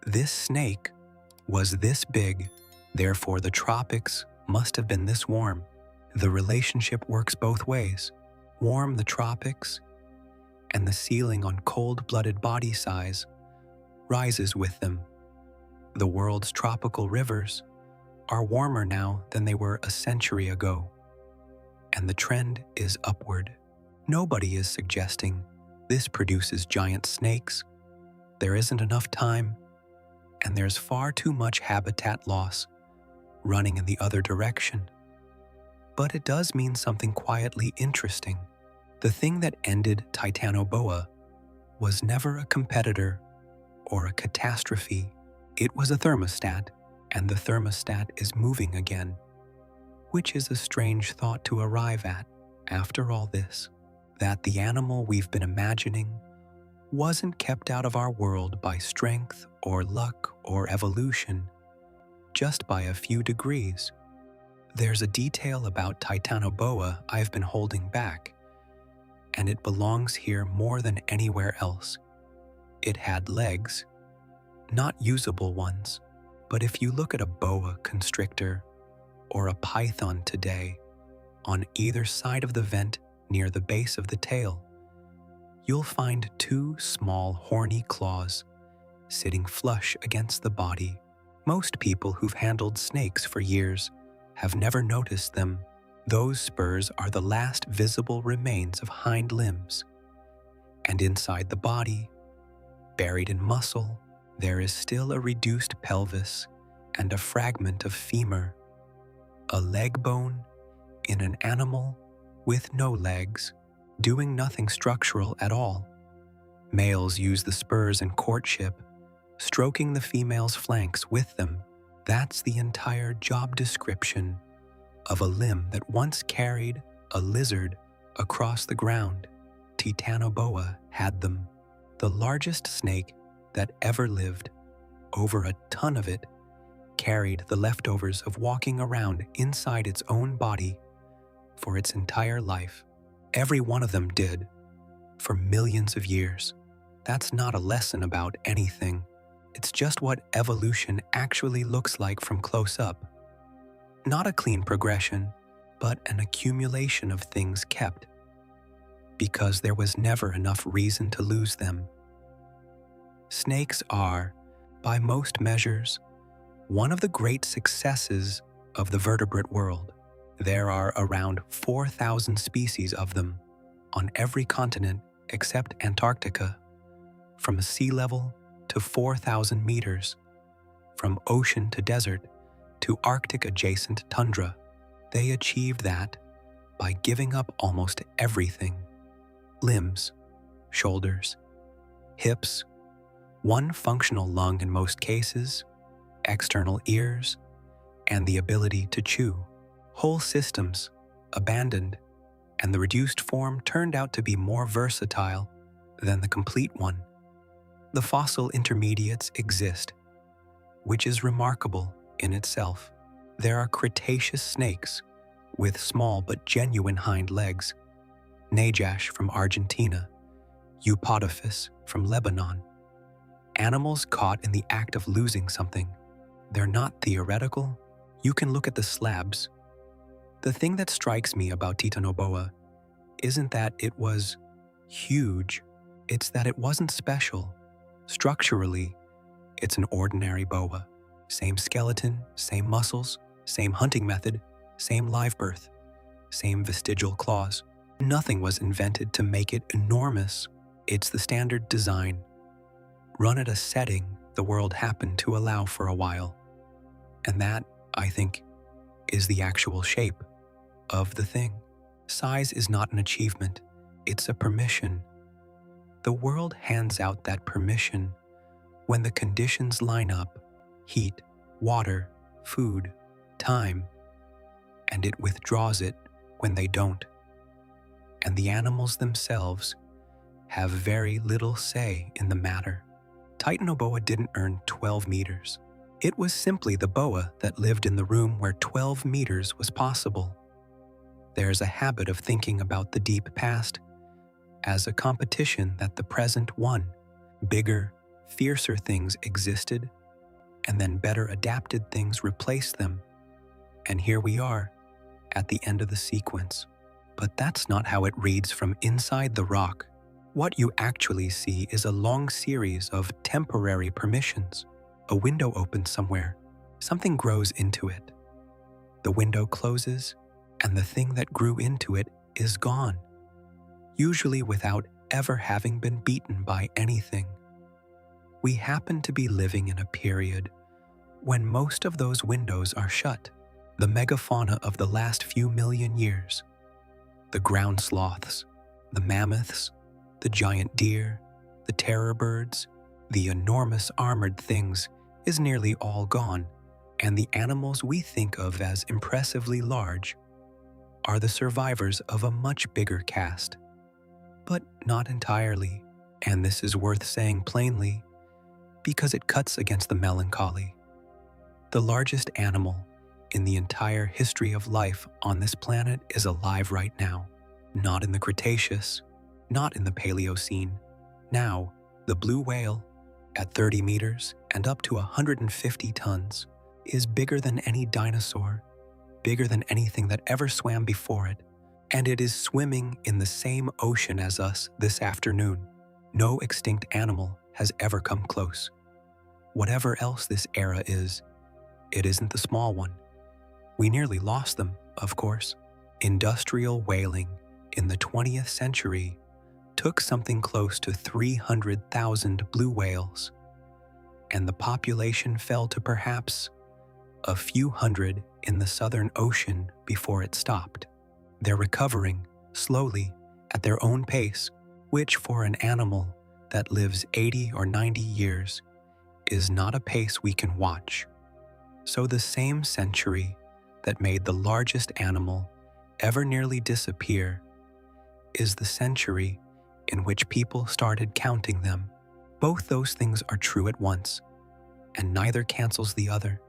"This snake was this big, therefore the tropics must have been this warm." The relationship works both ways. Warm the tropics, and the ceiling on cold-blooded body size rises with them. The world's tropical rivers are warmer now than they were a century ago, and the trend is upward. Nobody is suggesting this produces giant snakes. There isn't enough time, and there's far too much habitat loss running in the other direction. But it does mean something quietly interesting. The thing that ended Titanoboa was never a competitor or a catastrophe. It was a thermostat, and the thermostat is moving again, which is a strange thought to arrive at after all this, that the animal we've been imagining wasn't kept out of our world by strength or luck or evolution, just by a few degrees. There's a detail about Titanoboa I've been holding back, and it belongs here more than anywhere else. It had legs, not usable ones, but if you look at a boa constrictor or a python today, on either side of the vent near the base of the tail, you'll find two small horny claws sitting flush against the body. Most people who've handled snakes for years have never noticed them. Those spurs are the last visible remains of hind limbs. And inside the body, buried in muscle, there is still a reduced pelvis and a fragment of femur, a leg bone in an animal with no legs, doing nothing structural at all. Males use the spurs in courtship, stroking the female's flanks with them. That's the entire job description of a limb that once carried a lizard across the ground. Titanoboa had them, the largest snake that ever lived. Over a ton of it carried the leftovers of walking around inside its own body for its entire life. Every one of them did, for millions of years. That's not a lesson about anything. It's just what evolution actually looks like from close up. Not a clean progression, but an accumulation of things kept, because there was never enough reason to lose them. Snakes are, by most measures, one of the great successes of the vertebrate world. There are around 4,000 species of them on every continent except Antarctica, from sea level to 4,000 meters, from ocean to desert to Arctic-adjacent tundra. They achieved that by giving up almost everything: limbs, shoulders, hips, one functional lung in most cases, external ears, and the ability to chew. Whole systems abandoned, and the reduced form turned out to be more versatile than the complete one. The fossil intermediates exist, which is remarkable in itself. There are Cretaceous snakes with small but genuine hind legs, Najash from Argentina, Eupodophus from Lebanon. Animals caught in the act of losing something. They're not theoretical. You can look at the slabs. The thing that strikes me about Titanoboa isn't that it was huge, it's that it wasn't special. Structurally, it's an ordinary boa. Same skeleton, same muscles, same hunting method, same live birth, same vestigial claws. Nothing was invented to make it enormous. It's the standard design, run at a setting the world happened to allow for a while. And that, I think, is the actual shape of the thing. Size is not an achievement, it's a permission. The world hands out that permission when the conditions line up: heat, water, food, time, and it withdraws it when they don't. And the animals themselves have very little say in the matter. Titanoboa didn't earn 12 meters. It was simply the boa that lived in the room where 12 meters was possible. There's a habit of thinking about the deep past as a competition that the present won. Bigger, fiercer things existed, and then better adapted things replaced them. And here we are, at the end of the sequence. But that's not how it reads from inside the rock. What you actually see is a long series of temporary permissions. A window opens somewhere. Something grows into it. The window closes, and the thing that grew into it is gone, usually without ever having been beaten by anything. We happen to be living in a period when most of those windows are shut. The megafauna of the last few million years, the ground sloths, the mammoths, the giant deer, the terror birds, the enormous armored things, is nearly all gone, and the animals we think of as impressively large are the survivors of a much bigger cast. But not entirely, and this is worth saying plainly because it cuts against the melancholy. The largest animal in the entire history of life on this planet is alive right now, not in the Cretaceous, not in the Paleocene. Now, the blue whale, at 30 meters and up to 150 tons, is bigger than any dinosaur, bigger than anything that ever swam before it. And it is swimming in the same ocean as us this afternoon. No extinct animal has ever come close. Whatever else this era is, it isn't the small one. We nearly lost them, of course. Industrial whaling in the 20th century took something close to 300,000 blue whales, and the population fell to perhaps a few hundred in the Southern Ocean before it stopped. They're recovering, slowly, at their own pace, which for an animal that lives 80 or 90 years is not a pace we can watch. So the same century that made the largest animal ever nearly disappear is the century in which people started counting them. Both those things are true at once, and neither cancels the other.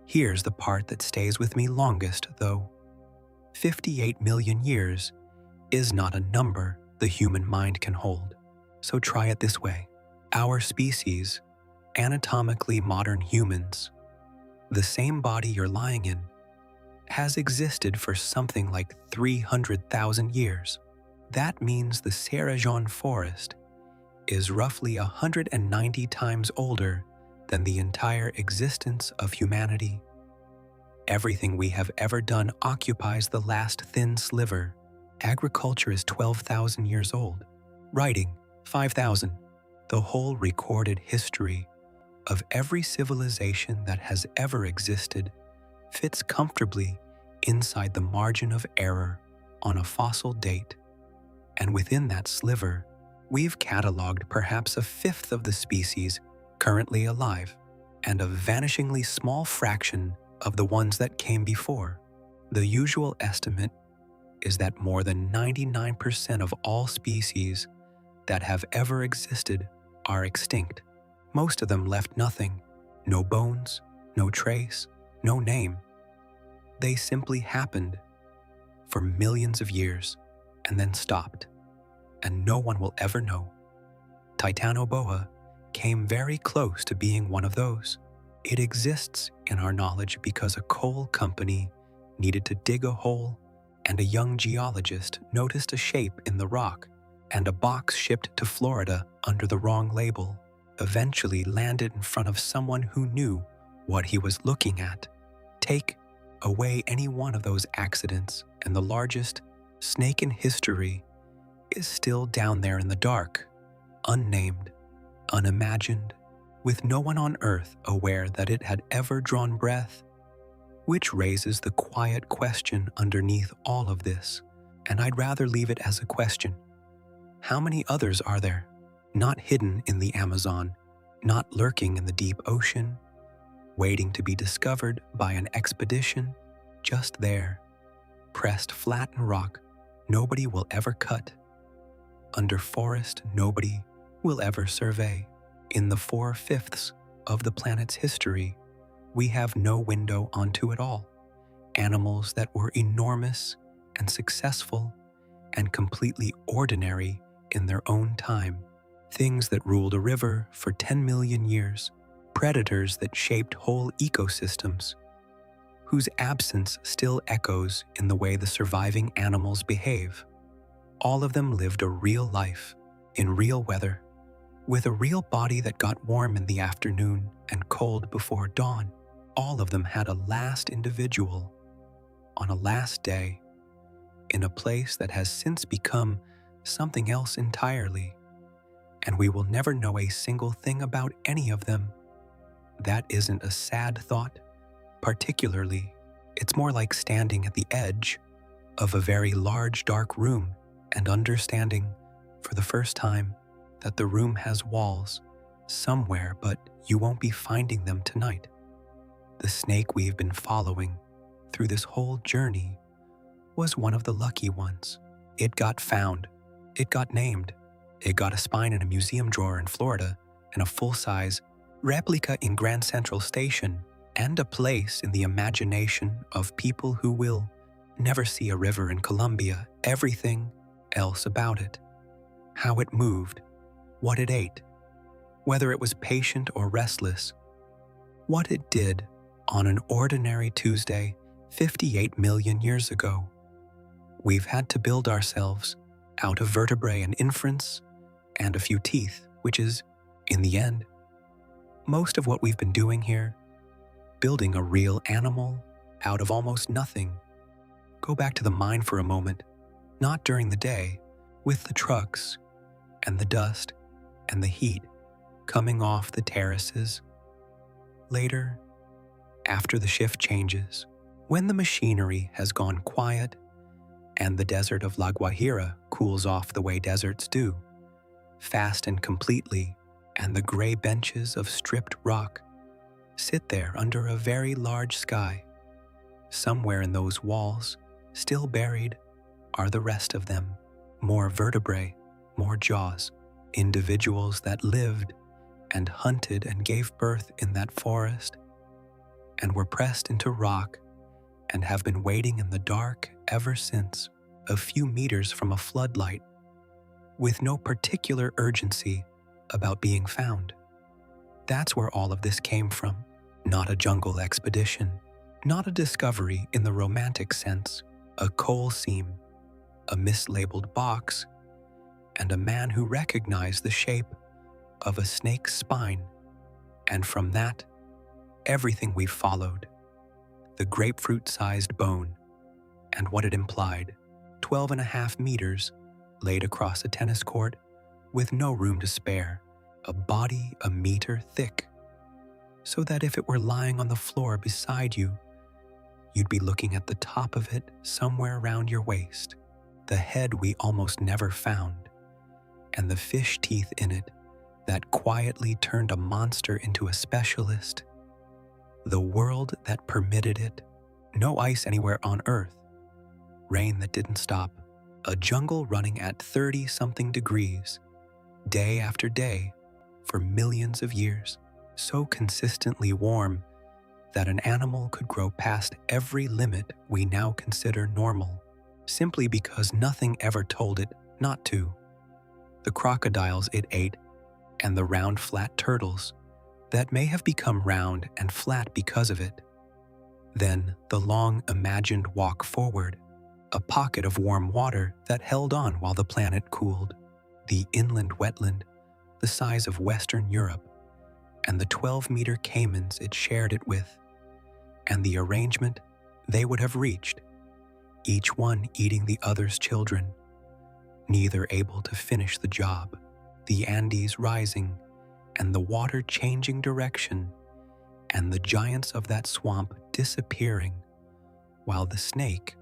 Here's the part that stays with me longest, though. 58 million years is not a number the human mind can hold. So try it this way. Our species, anatomically modern humans, the same body you're lying in, has existed for something like 300,000 years. That means the Serrajon forest is roughly 190 times older than the entire existence of humanity. Everything we have ever done occupies the last thin sliver. Agriculture is 12,000 years old. Writing, 5,000. The whole recorded history of every civilization that has ever existed fits comfortably inside the margin of error on a fossil date. And within that sliver, we've cataloged perhaps a fifth of the species currently alive, and a vanishingly small fraction of the ones that came before. The usual estimate is that more than 99% of all species that have ever existed are extinct. Most of them left nothing, no bones, no trace, no name. They simply happened for millions of years and then stopped, and no one will ever know. Titanoboa came very close to being one of those. It exists in our knowledge because a coal company needed to dig a hole, and a young geologist noticed a shape in the rock, and a box shipped to Florida under the wrong label eventually landed in front of someone who knew what he was looking at. Take away any one of those accidents, and the largest snake in history is still down there in the dark, unnamed, unimagined, with no one on earth aware that it had ever drawn breath. Which raises the quiet question underneath all of this, and I'd rather leave it as a question. How many others are there? Not hidden in the Amazon, not lurking in the deep ocean, waiting to be discovered by an expedition, just there, pressed flat in rock nobody will ever cut, under forest nobody will ever survey. In the 4/5 of the planet's history, we have no window onto it all. Animals that were enormous and successful and completely ordinary in their own time. Things that ruled a river for 10 million years. Predators that shaped whole ecosystems, whose absence still echoes in the way the surviving animals behave. All of them lived a real life, in real weather, with a real body that got warm in the afternoon and cold before dawn. All of them had a last individual, on a last day, in a place that has since become something else entirely, and we will never know a single thing about any of them. That isn't a sad thought, particularly. It's more like standing at the edge of a very large dark room and understanding, for the first time, that the room has walls somewhere, but you won't be finding them tonight. The snake we've been following through this whole journey was one of the lucky ones. It got found. It got named. It got a spine in a museum drawer in Florida and a full-size replica in Grand Central Station, and a place in the imagination of people who will never see a river in Colombia. Everything else about it. How it moved. What it ate. Whether it was patient or restless. What it did on an ordinary Tuesday 58 million years ago. We've had to build ourselves out of vertebrae and inference and a few teeth, which is, in the end, most of what we've been doing here, building a real animal out of almost nothing. Go back to the mine for a moment, not during the day, with the trucks and the dust and the heat coming off the terraces. Later, after the shift changes, when the machinery has gone quiet and the desert of La Guajira cools off the way deserts do, fast and completely, and the gray benches of stripped rock sit there under a very large sky. Somewhere in those walls, still buried, are the rest of them, more vertebrae, more jaws, individuals that lived and hunted and gave birth in that forest, and were pressed into rock and have been waiting in the dark ever since, a few meters from a floodlight, with no particular urgency about being found. That's where all of this came from, not a jungle expedition, not a discovery in the romantic sense, a coal seam, a mislabeled box, and a man who recognized the shape of a snake's spine, and from that, everything we followed, the grapefruit-sized bone, and what it implied, 12.5 meters laid across a tennis court with no room to spare, a body a meter thick, so that if it were lying on the floor beside you, you'd be looking at the top of it somewhere around your waist, the head we almost never found, and the fish teeth in it that quietly turned a monster into a specialist, the world that permitted it, no ice anywhere on Earth, rain that didn't stop, a jungle running at 30-something degrees, day after day, for millions of years, so consistently warm that an animal could grow past every limit we now consider normal, simply because nothing ever told it not to. The crocodiles it ate, and the round, flat turtles that may have become round and flat because of it. Then the long imagined walk forward, a pocket of warm water that held on while the planet cooled, the inland wetland the size of Western Europe, and the 12-meter caimans it shared it with, and the arrangement they would have reached, each one eating the other's children, neither able to finish the job, the Andes rising and the water changing direction, and the giants of that swamp disappearing, while the snake,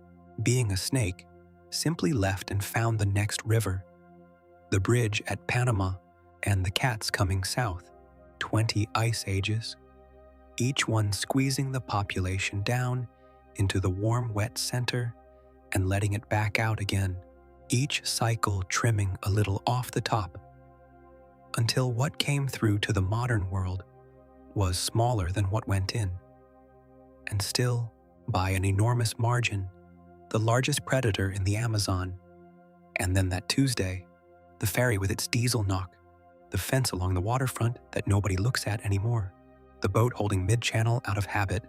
being a snake, simply left and found the next river, the bridge at Panama, and the cats coming south, 20 ice ages, each one squeezing the population down into the warm, wet center and letting it back out again, each cycle trimming a little off the top, until what came through to the modern world was smaller than what went in, and still, by an enormous margin, the largest predator in the Amazon. And then that Tuesday, the ferry with its diesel knock, the fence along the waterfront that nobody looks at anymore, the boat holding mid-channel out of habit,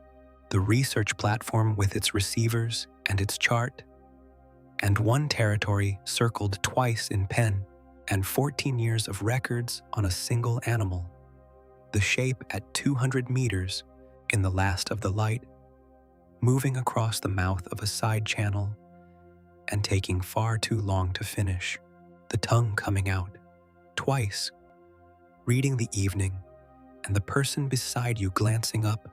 the research platform with its receivers and its chart, and one territory circled twice in pen, and 14 years of records on a single animal, the shape at 200 meters in the last of the light, moving across the mouth of a side channel and taking far too long to finish, the tongue coming out, twice, reading the evening, and the person beside you glancing up,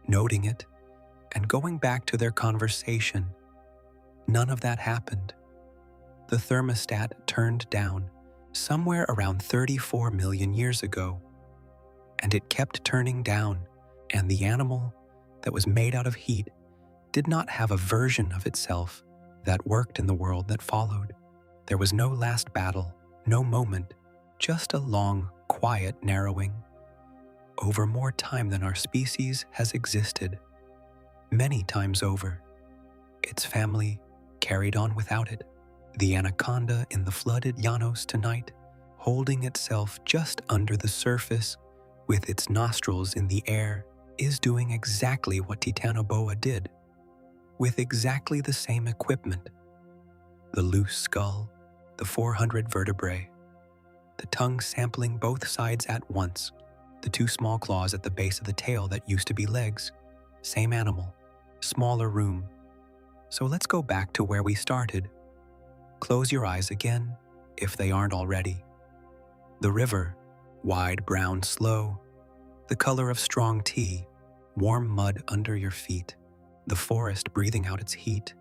noting it, and going back to their conversation. None of that happened. The thermostat turned down somewhere around 34 million years ago, and it kept turning down, and the animal that was made out of heat did not have a version of itself that worked in the world that followed. There was no last battle, no moment, just a long, quiet narrowing over more time than our species has existed, many times over. Its family carried on without it. The anaconda in the flooded llanos tonight, holding itself just under the surface with its nostrils in the air, is doing exactly what Titanoboa did, with exactly the same equipment, the loose skull, the 400 vertebrae, the tongue sampling both sides at once, the two small claws at the base of the tail that used to be legs. Same animal, smaller room. So let's go back to where we started. Close your eyes again, if they aren't already. The river, wide, brown, slow, the color of strong tea, warm mud under your feet, the forest breathing out its heat,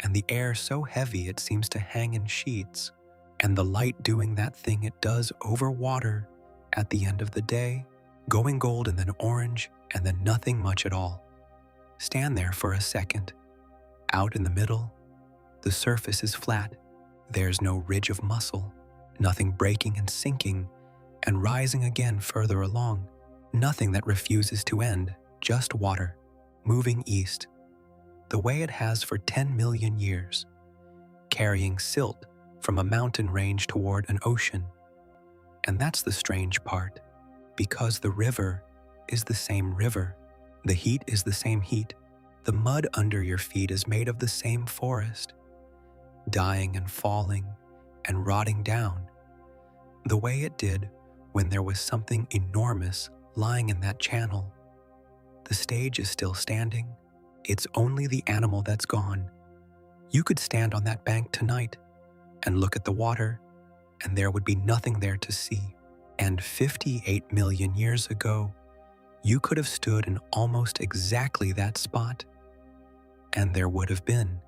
and the air so heavy it seems to hang in sheets, and the light doing that thing it does over water at the end of the day, going gold and then orange and then nothing much at all. Stand there for a second. Out in the middle, the surface is flat. There's no ridge of muscle, nothing breaking and sinking and rising again further along, nothing that refuses to end, just water, moving east, the way it has for 10 million years, carrying silt from a mountain range toward an ocean. And that's the strange part, because the river is the same river, the heat is the same heat, the mud under your feet is made of the same forest, dying and falling and rotting down, the way it did when there was something enormous lying in that channel. The stage is still standing. It's only the animal that's gone. You could stand on that bank tonight and look at the water, and there would be nothing there to see. And 58 million years ago, you could have stood in almost exactly that spot, and there would have been.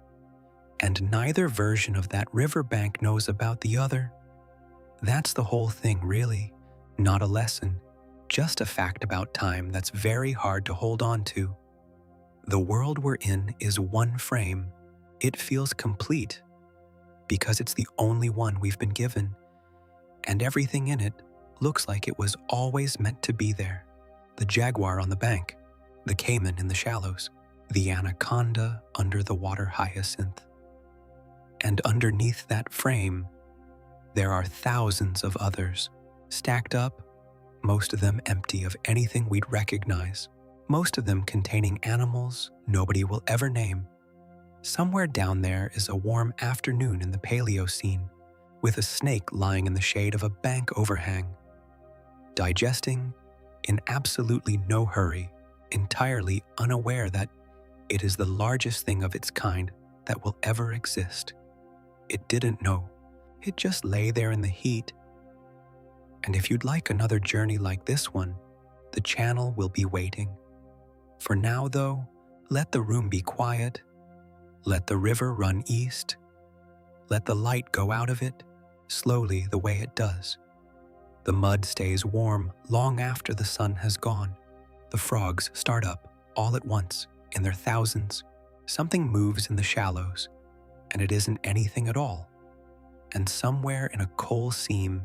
And neither version of that riverbank knows about the other. That's the whole thing, really. Not a lesson, just a fact about time that's very hard to hold on to. The world we're in is one frame. It feels complete because it's the only one we've been given, and everything in it looks like it was always meant to be there. The jaguar on the bank, the caiman in the shallows, the anaconda under the water hyacinth. And underneath that frame, there are thousands of others, stacked up, most of them empty of anything we'd recognize, most of them containing animals nobody will ever name. Somewhere down there is a warm afternoon in the Paleocene, with a snake lying in the shade of a bank overhang, digesting in absolutely no hurry, entirely unaware that it is the largest thing of its kind that will ever exist. It didn't know. It just lay there in the heat. And if you'd like another journey like this one, the channel will be waiting. For now, though, let the room be quiet. Let the river run east. Let the light go out of it, slowly the way it does. The mud stays warm long after the sun has gone. The frogs start up all at once, in their thousands. Something moves in the shallows, and it isn't anything at all. And somewhere in a coal seam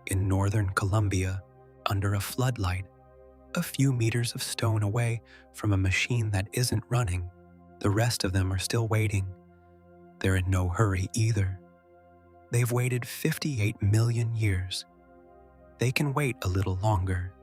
in northern Colombia, under a floodlight, a few meters of stone away from a machine that isn't running, the rest of them are still waiting. They're in no hurry either. They've waited 58 million years. They can wait a little longer.